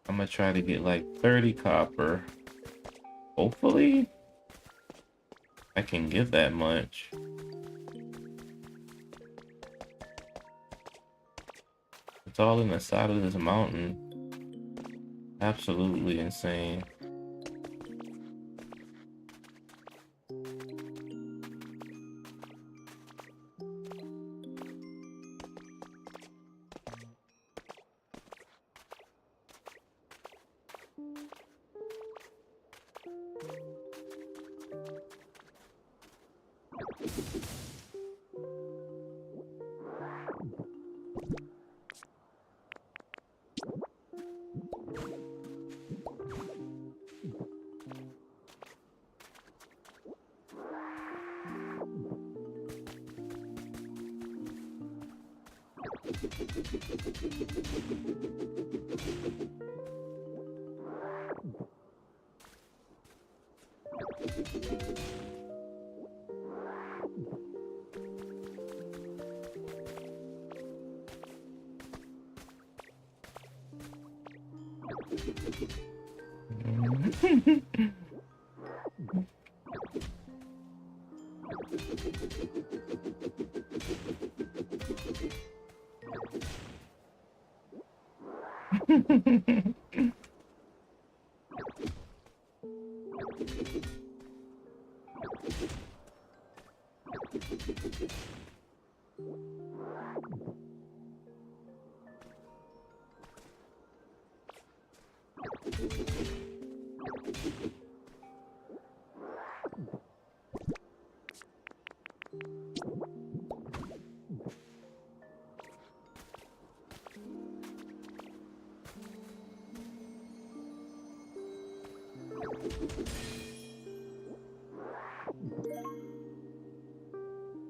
I'm gonna try to get like 30 copper. Hopefully, I can get that much. It's all in the side of this mountain. Absolutely insane.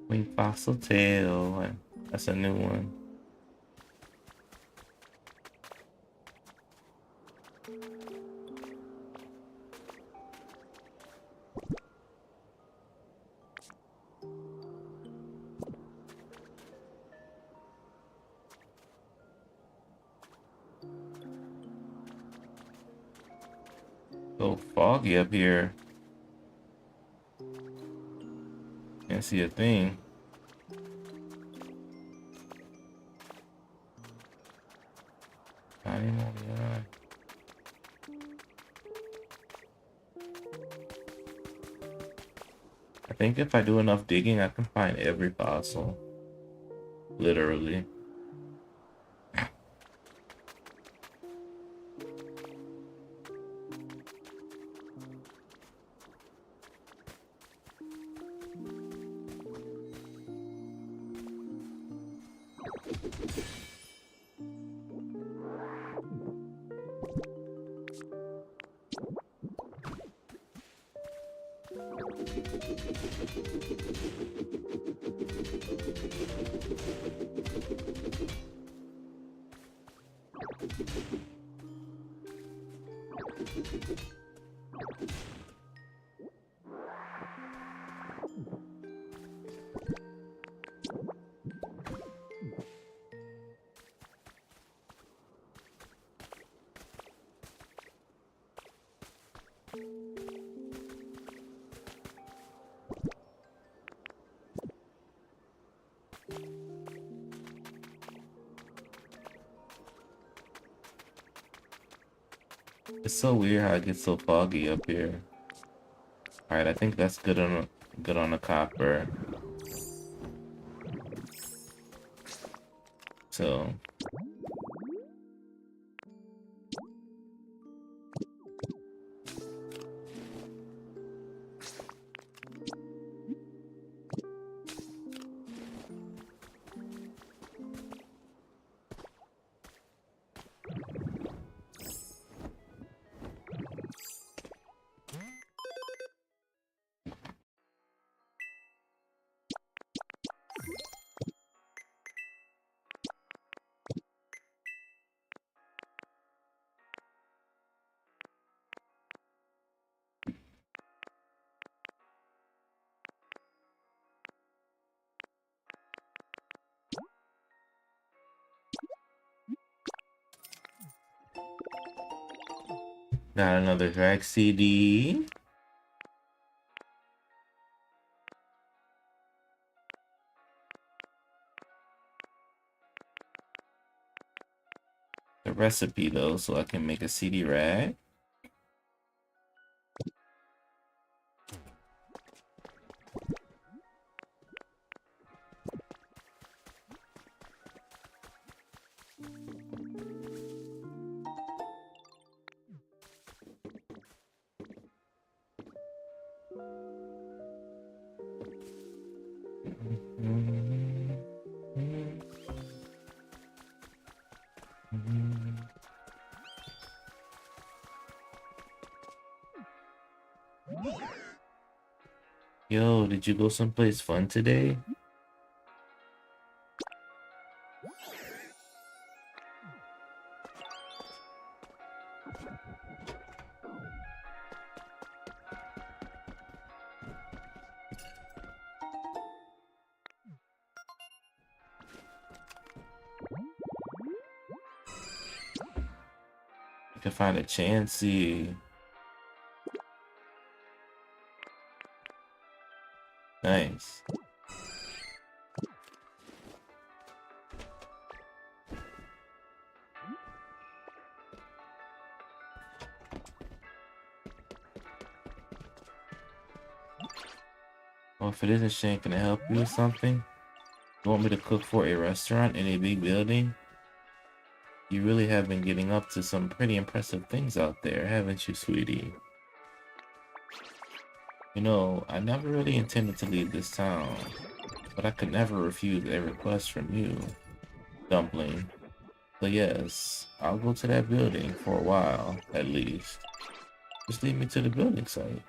Wing fossil tail. That's a new one. So foggy up here. Can't see a thing. Not anymore. Yeah. I think if I do enough digging, I can find every fossil. Literally. It's so weird how it gets so foggy up here. Alright, I think that's good on a copper. So got another track CD. The recipe though, so I can make a CD rack. Yo, did you go someplace fun today? I can find a Chansey. Nice. Well, if it isn't Shane, can I help you with something? You want me to cook for a restaurant in a big building? You really have been getting up to some pretty impressive things out there, haven't you, sweetie? You know, I never really intended to leave this town, but I could never refuse a request from you, Dumpling. So yes, I'll go to that building for a while, at least. Just lead me to the building site.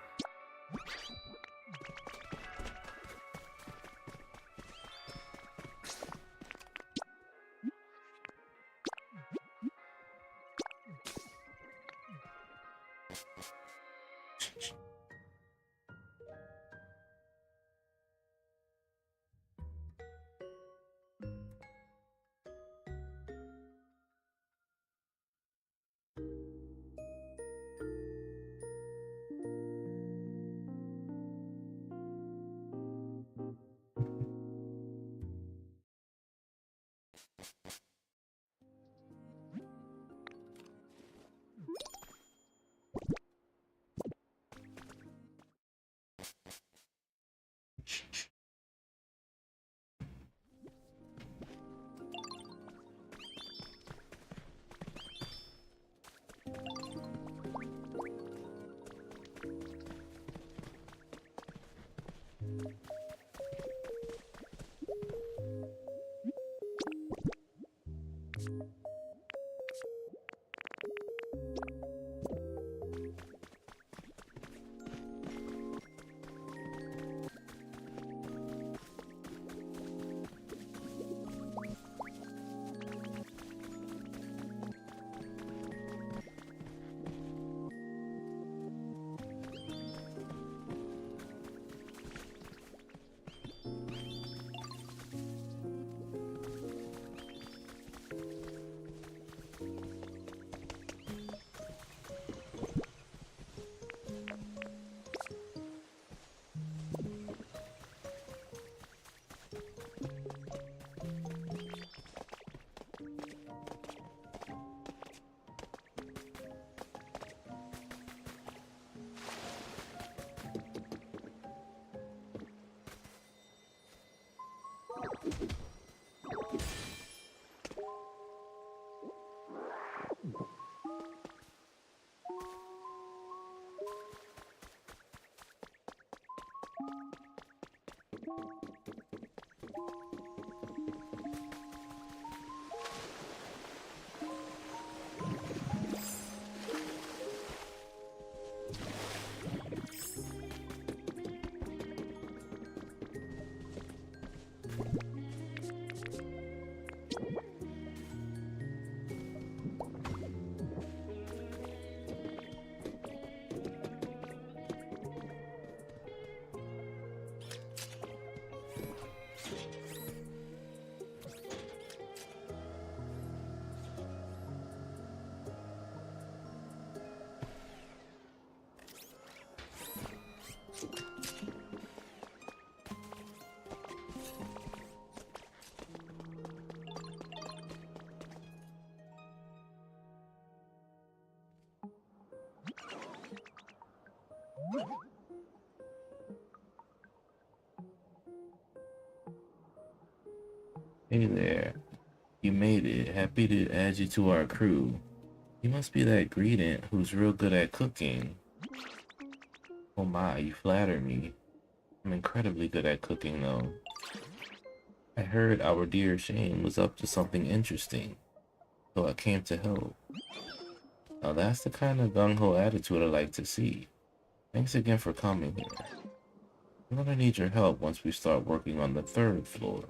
Hey there. You made it. Happy to add you to our crew. You must be that greetant who's real good at cooking. Oh my, you flatter me. I'm incredibly good at cooking though. I heard our dear Shane was up to something interesting, so I came to help. Now that's the kind of gung-ho attitude I like to see. Thanks again for coming here. I'm gonna need your help once we start working on the third floor.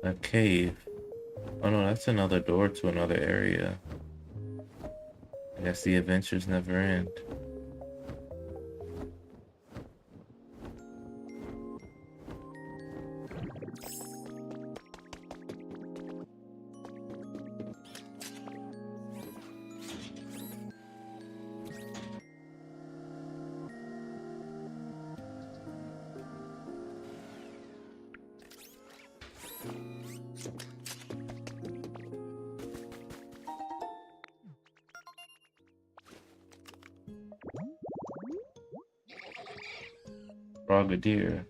A cave. Oh no, that's another door to another area. I guess the adventures never end. Brigadier.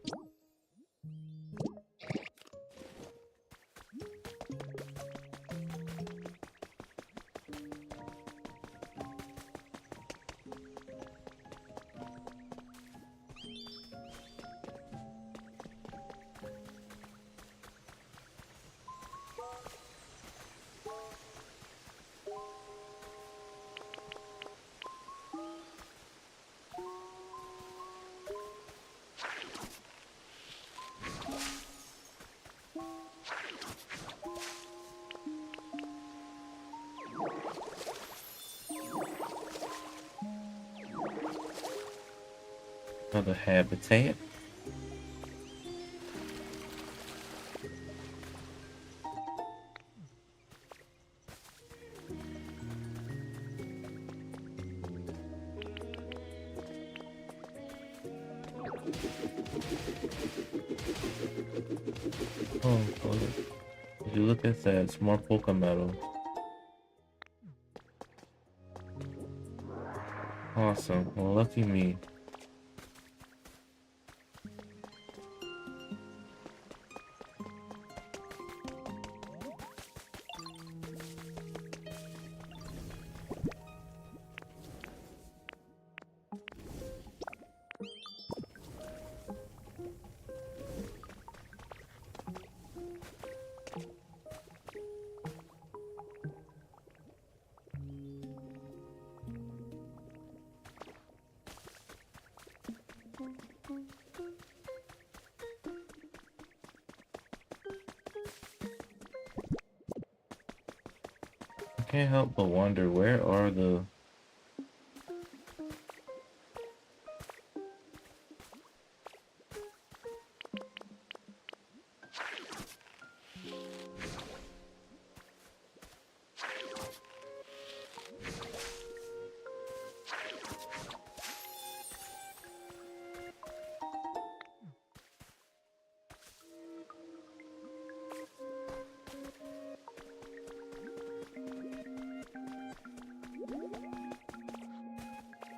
Another habitat. Oh, if you look at that, it's more Pokemon. Awesome. Well, lucky me. I can't help but wonder, where are the...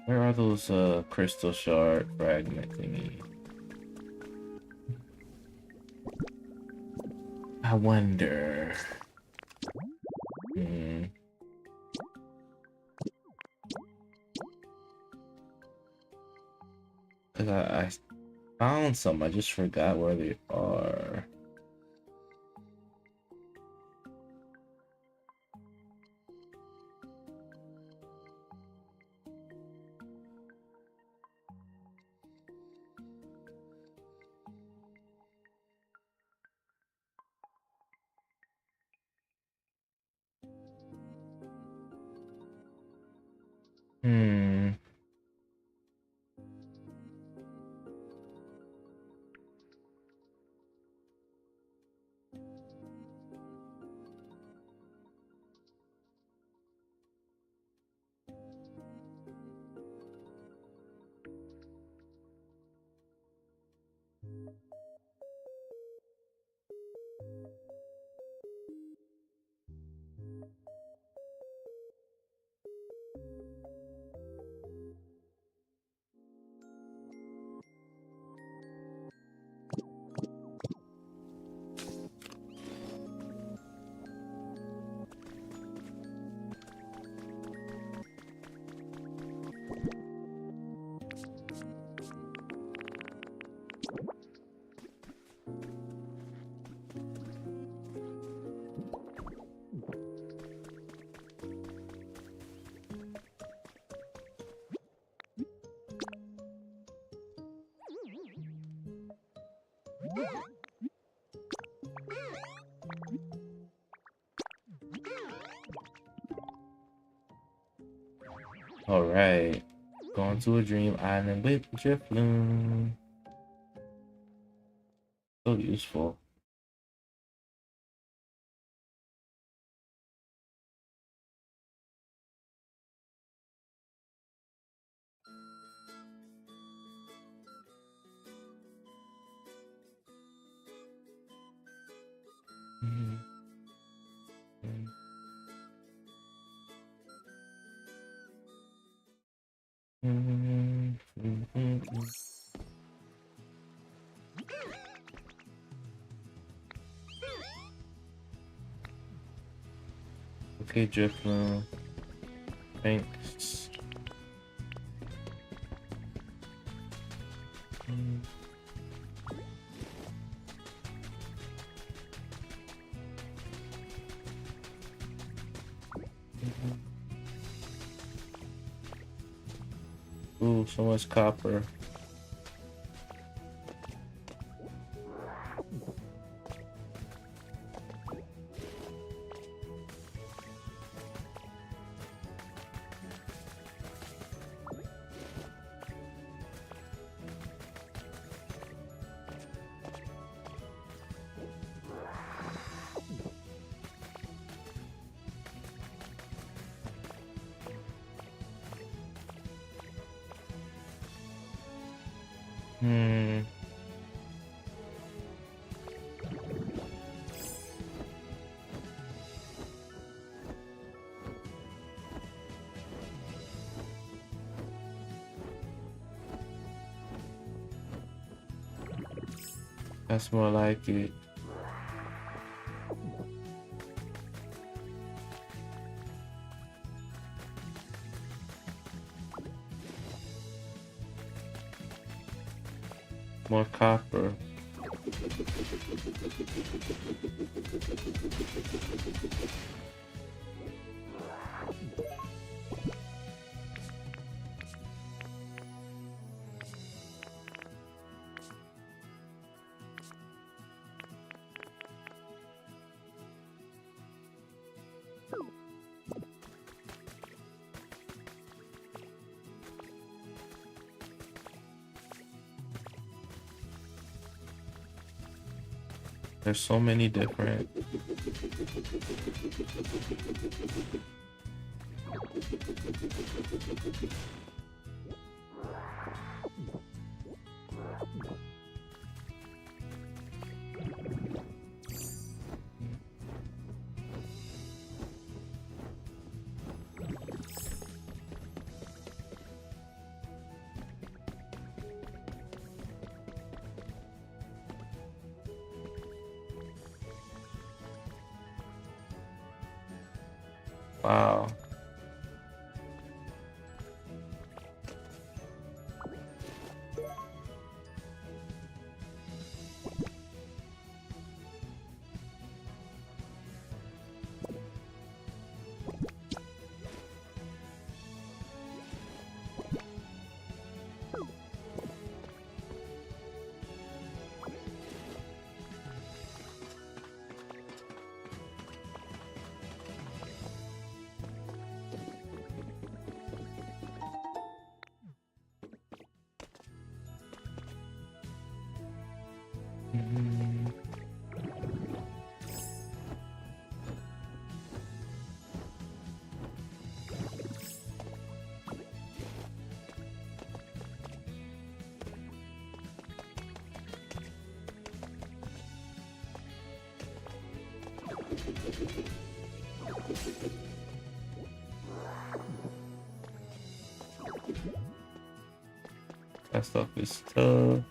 Where are those crystal shard fragment thingy? I wonder. Hmm. 'Cause I found some, I just forgot where they are. Hmm. Alright. Going to a dream island with Drifloon. So useful. Okay, Drifloon. Thanks. Ooh, so much copper. That's more like it. More copper. There's so many different. Wow. That stuff is tough.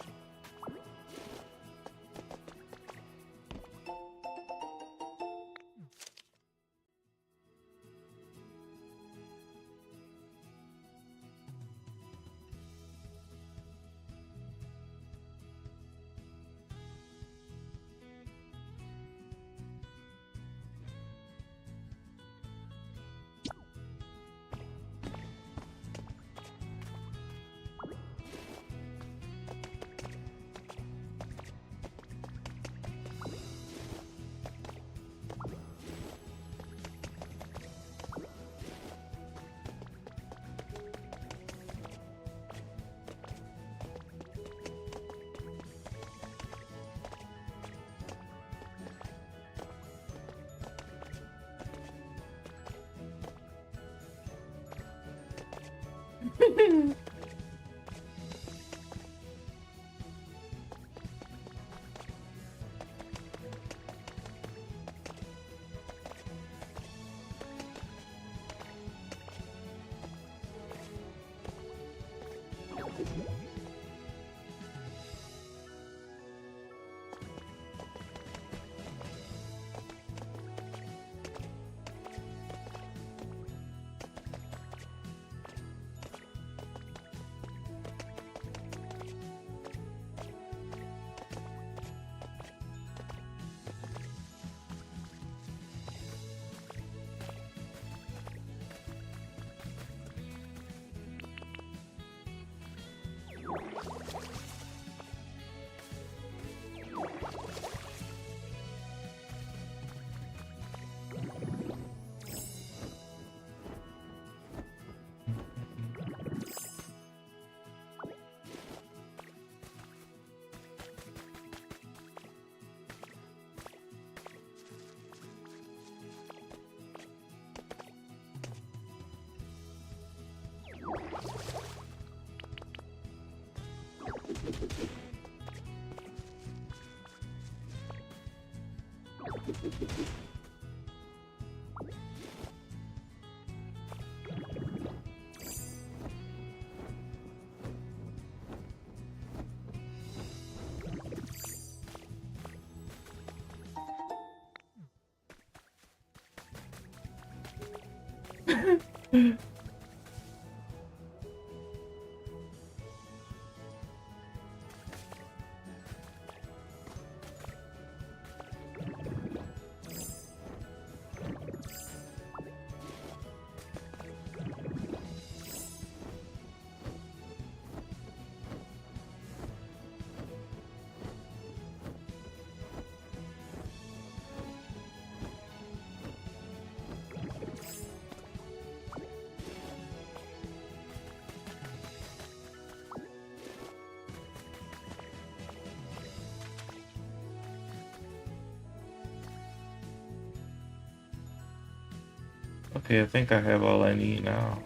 Okay, I think I have all I need now.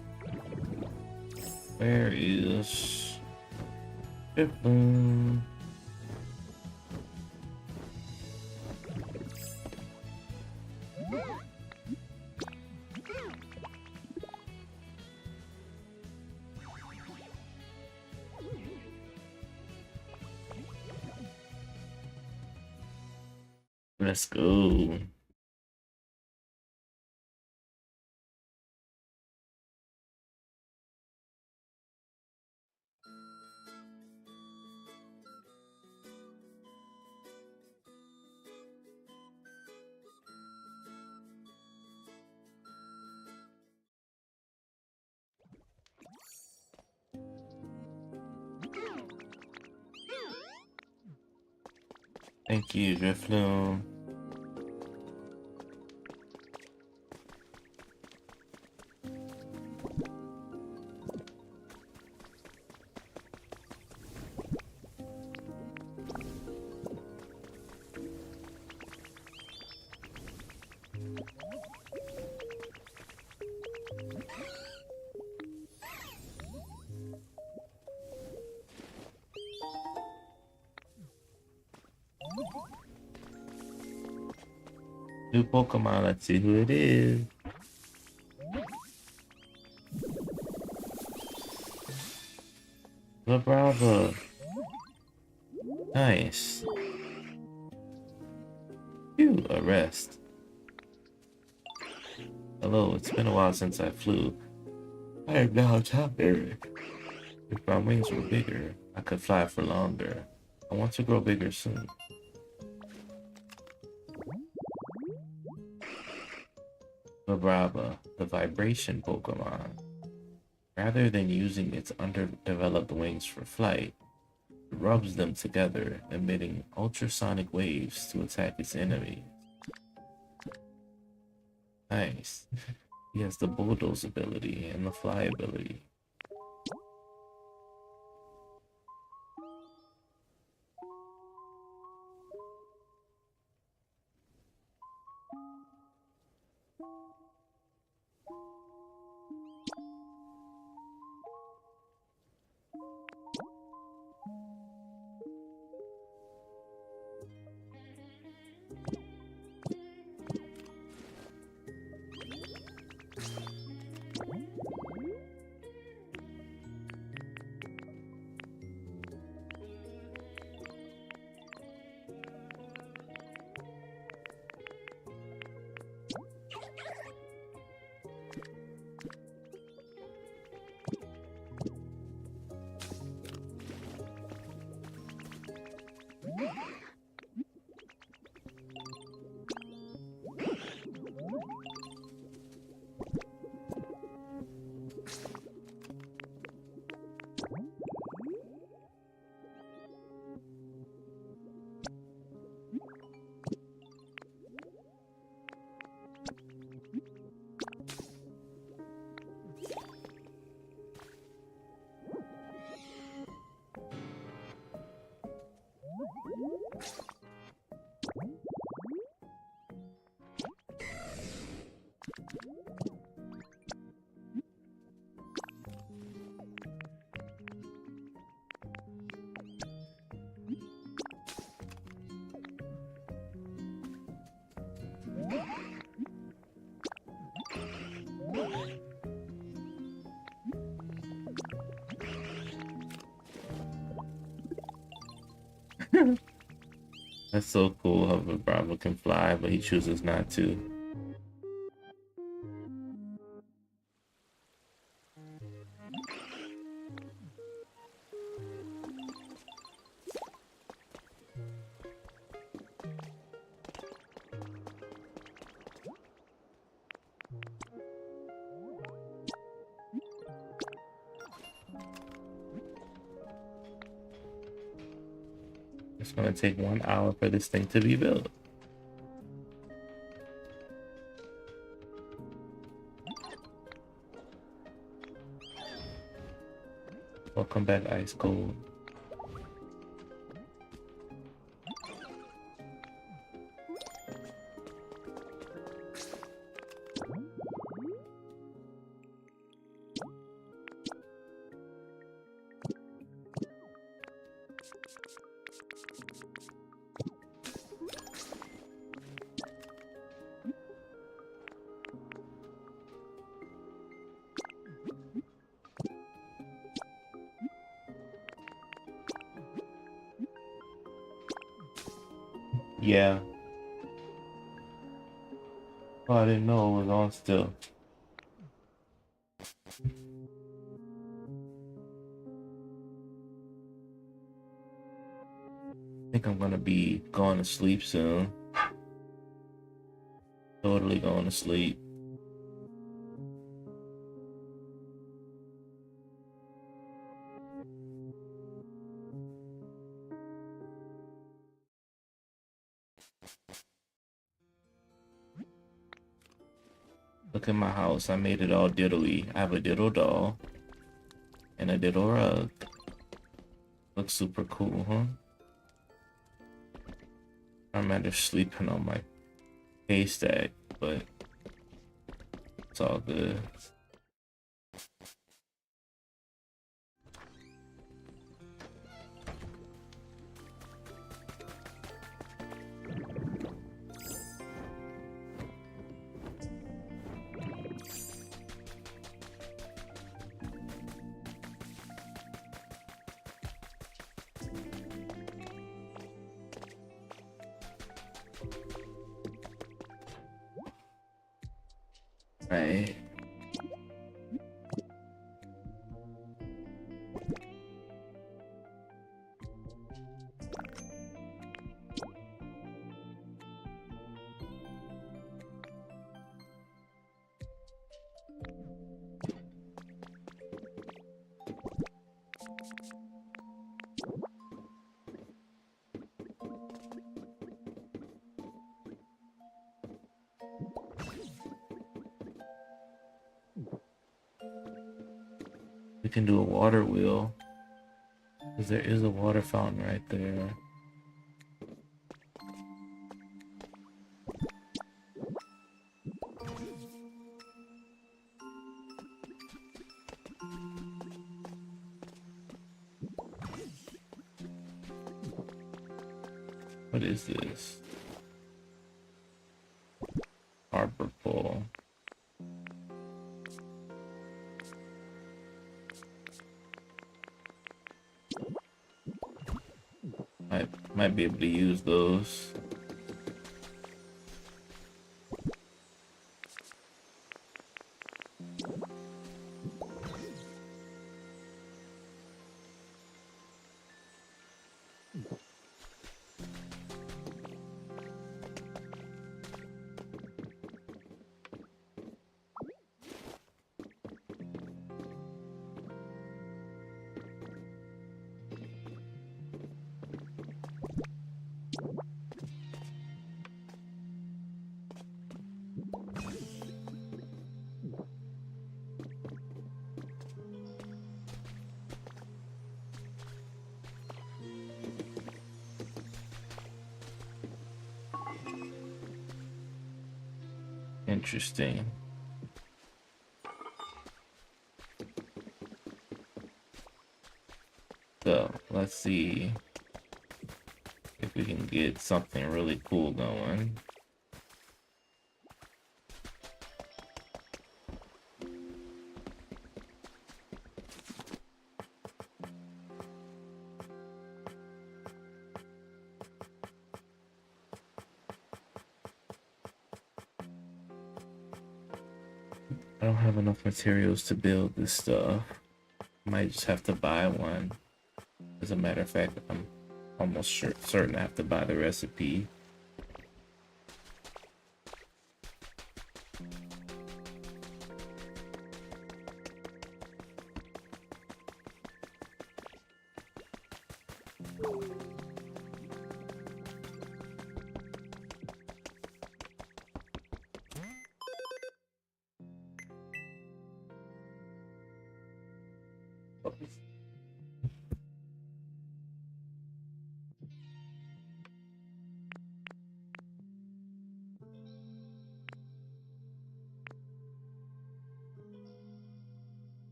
Where is Drifloon? Let's go. Thank you, Drifloon. New Pokemon, let's see who it is. The Brava. Nice. Phew, a rest. Hello, it's been a while since I flew. I am now tired. If my wings were bigger, I could fly for longer. I want to grow bigger soon. Vibrava, the vibration Pokemon. Rather than using its underdeveloped wings for flight, it rubs them together, emitting ultrasonic waves to attack its enemies. Nice. He has the bulldoze ability and the fly ability. That's so cool how the Bravo can fly, but he chooses not to. It's gonna take 1 hour for this thing to be built. Welcome back, Ice Cold. Yeah. Oh, I didn't know it was on still. I think I'm gonna be going to sleep soon. Totally going to sleep. Look at my house. I made it all diddly. I have a diddle doll and a diddle rug. Looks super cool, huh? I'm under sleeping on my haystack, but it's all good. Right. We can do a water wheel, because there is a water fountain right there. What is this? Harbor pole. Might be able to use those. Interesting. So let's see if we can get something really cool going. I don't have enough materials to build this stuff. Might just have to buy one. As a matter of fact, I'm almost certain I have to buy the recipe.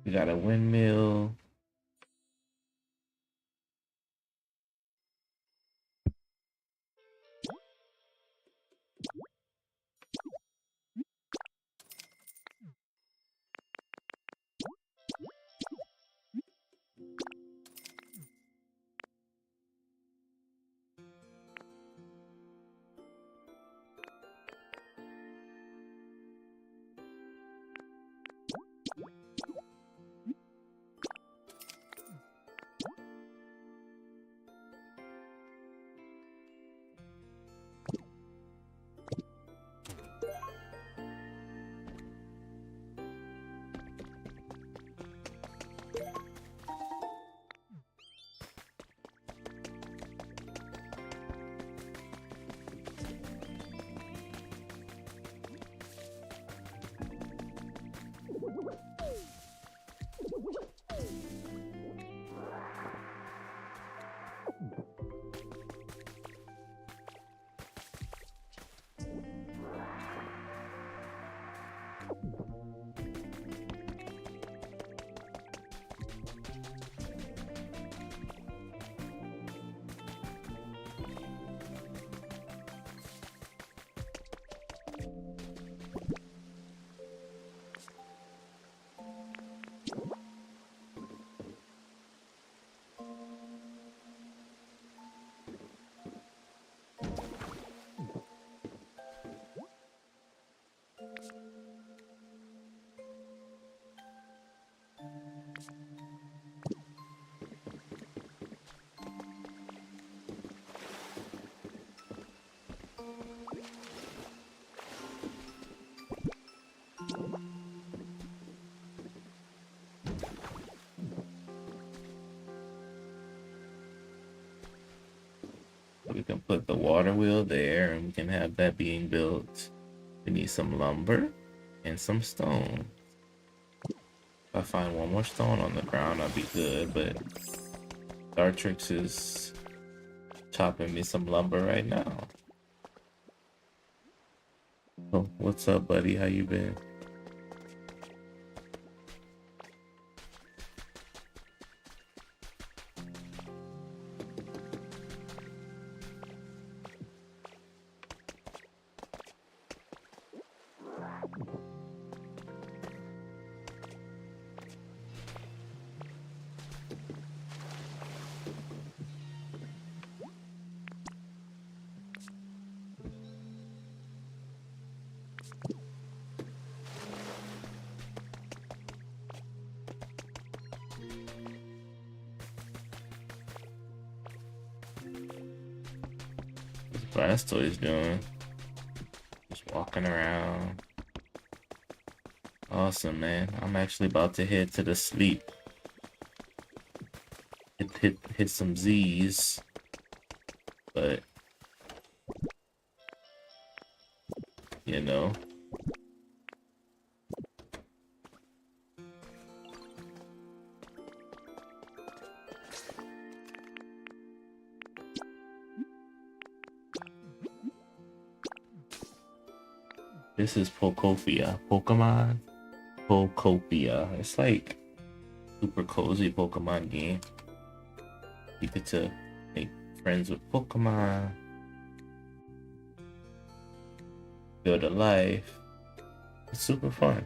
We got a windmill. We can put the water wheel there and we can have that being built. We need some lumber and some stone. If I find one more stone on the ground, I'll be good, but Dartrix is chopping me some lumber right now. Oh, what's up, buddy? How you been? Blastoise doing? Just walking around. Awesome, man. I'm actually about to head to the sleep. Hit some Z's. But you know. This is Pokopia. Pokemon Pokopia. It's like super cozy Pokemon game. You get to make friends with Pokemon. Build a life. It's super fun.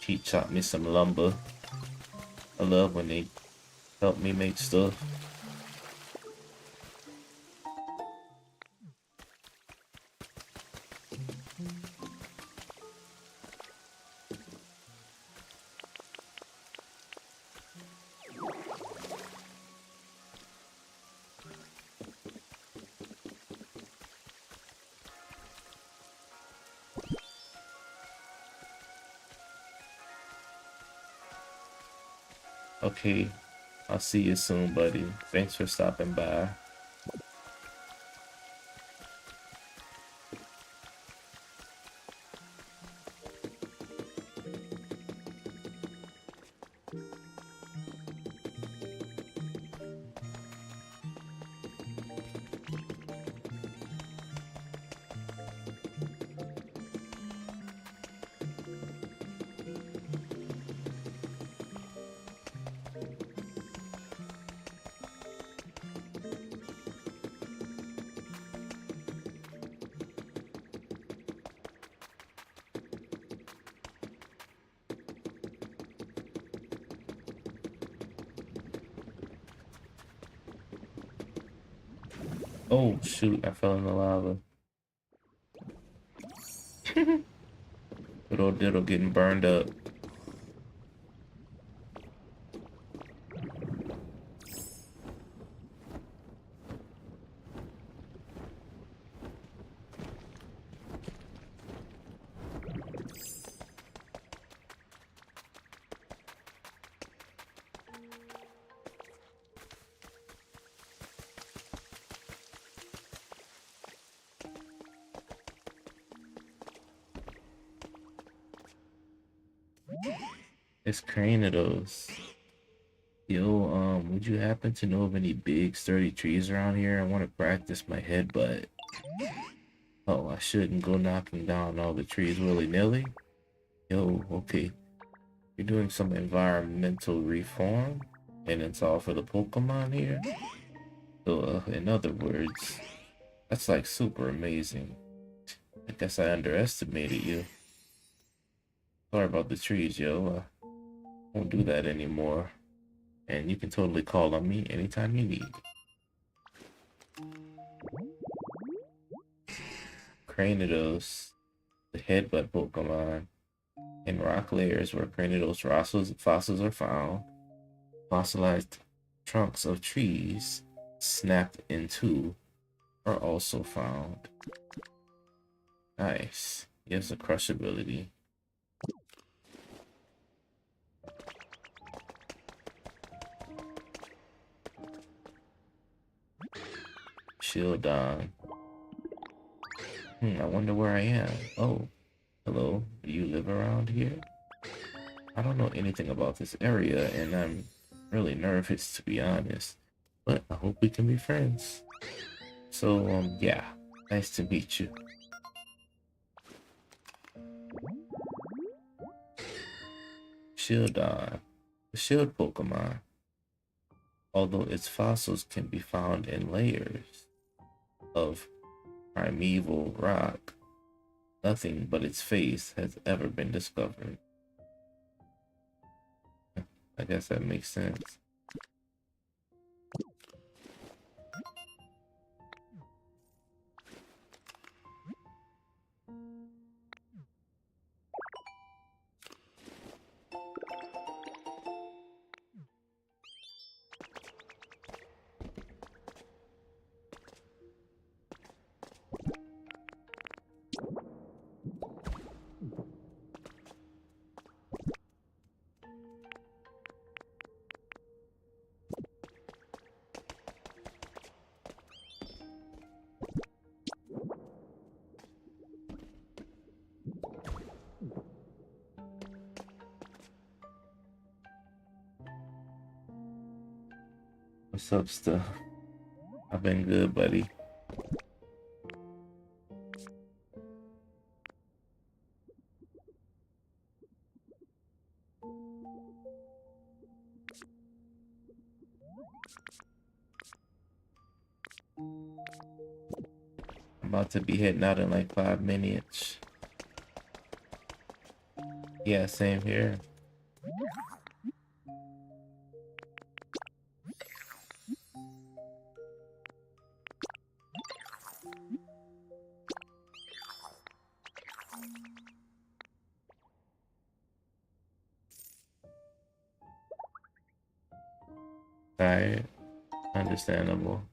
She chopped me some lumber. I love when they help me make stuff. Okay, I'll see you soon, buddy. Thanks for stopping by. Oh shoot, I fell in the lava. Good old diddle getting burned up. It's Cranidos. Yo, would you happen to know of any big sturdy trees around here? I want to practice my headbutt. Oh, I shouldn't go knocking down all the trees willy-nilly. Yo, okay. You're doing some environmental reform, and it's all for the Pokemon here? So, in other words, that's like super amazing. I guess I underestimated you. Sorry about the trees, yo. Won't do that anymore. And you can totally call on me anytime you need. Cranidos, the headbutt Pokemon. In rock layers where Cranidos fossils are found, fossilized trunks of trees snapped in two are also found. Nice. He has a crush ability. Shield on. I wonder where I am. Oh, hello. Do you live around here? I don't know anything about this area, and I'm really nervous, to be honest. But I hope we can be friends. So, yeah. Nice to meet you. Shieldon. The shield Pokemon. Although its fossils can be found in layers of primeval rock, nothing but its face has ever been discovered. I guess that makes sense. What's up, stuff? I've been good, buddy. I'm about to be heading out in like 5 minutes. Yeah, same here. Alright, understandable.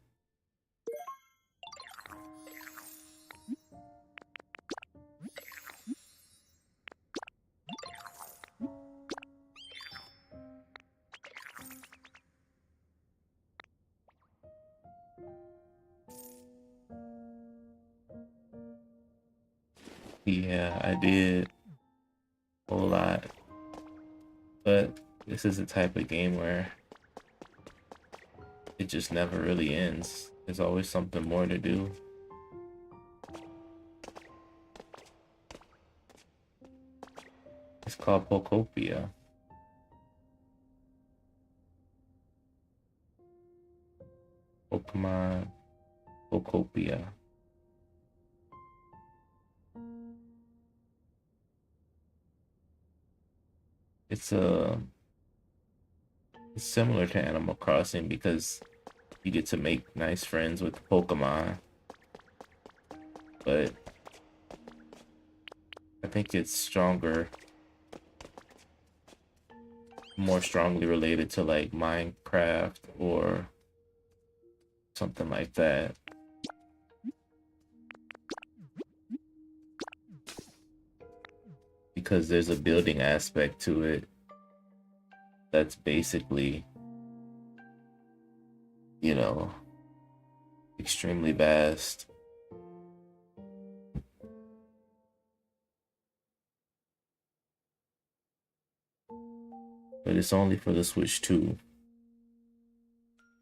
Yeah, I did a whole lot, but this is the type of game where it just never really ends. There's always something more to do. It's called Pokopia. Pokemon Pokopia. It's it's similar to Animal Crossing because you get to make nice friends with Pokemon, but I think it's stronger, more strongly related to like Minecraft or something like that. Because there's a building aspect to it that's basically, you know, extremely vast. But it's only for the Switch 2.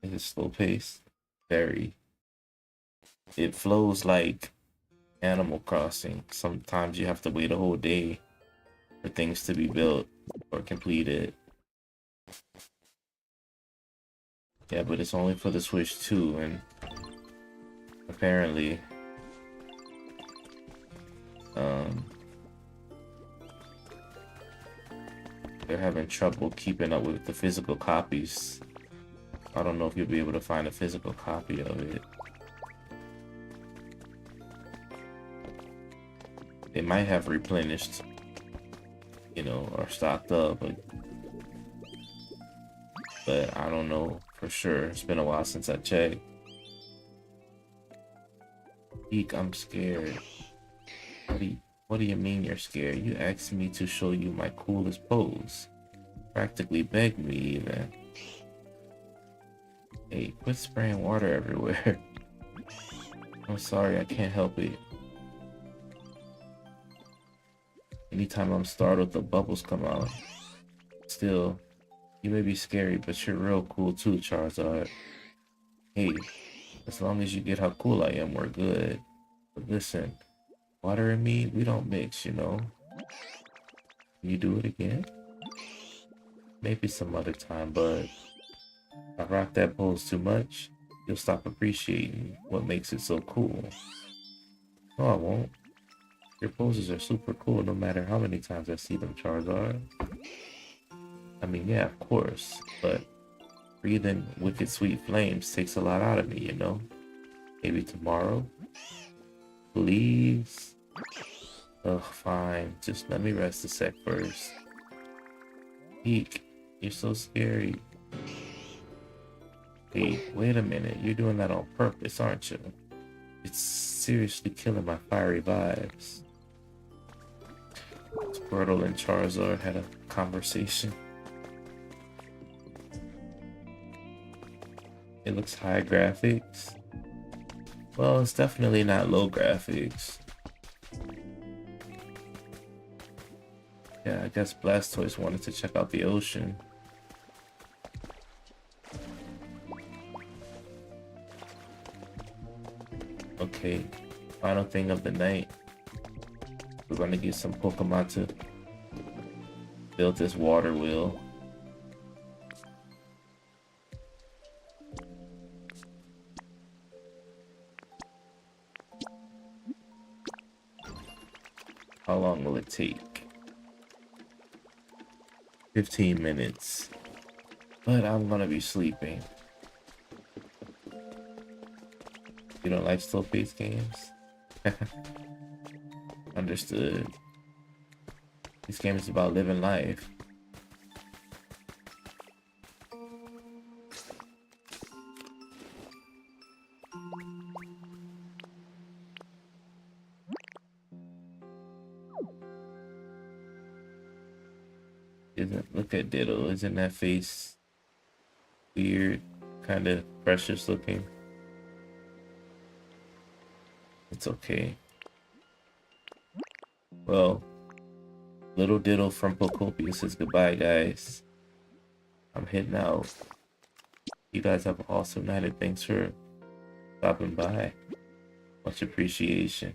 It's slow paced. Very. It flows like Animal Crossing. Sometimes you have to wait a whole day for things to be built or completed. Yeah, but it's only for the Switch 2, and apparently they're having trouble keeping up with the physical copies. I don't know if you'll be able to find a physical copy of it. They might have replenished, you know, or stocked up, but I don't know for sure. It's been a while since I checked. Eek, I'm scared. What do you mean you're scared? You asked me to show you my coolest pose. Practically begged me even. Hey, quit spraying water everywhere. I'm sorry, I can't help it. Anytime I'm startled, the bubbles come out. Still, You may be scary, but you're real cool too, Charizard. Hey, as long as you get how cool I am, we're good. But listen, water and me, we don't mix, you know? Can you do it again? Maybe some other time, but if I rock that pose too much, you'll stop appreciating what makes it so cool. No, I won't. Your poses are super cool no matter how many times I see them, Charizard. I mean, yeah, of course, but breathing wicked sweet flames takes a lot out of me, you know? Maybe tomorrow? Please? Ugh, fine. Just let me rest a sec first. Eek, you're so scary. Hey, wait a minute. You're doing that on purpose, aren't you? It's seriously killing my fiery vibes. Squirtle and Charizard had a conversation. It looks high graphics. Well, it's definitely not low graphics. Yeah, I guess Blastoise wanted to check out the ocean. Okay, final thing of the night. We're gonna get some Pokemon to build this water wheel. How long will it take? 15 minutes. But I'm gonna be sleeping. You don't like slow-paced games? Understood. This game is about living life. Look at Diddle, isn't that face weird, kind of precious looking? It's okay. Well, little Diddle from Pokopia says goodbye, guys. I'm heading out. You guys have an awesome night and thanks for stopping by. Much appreciation.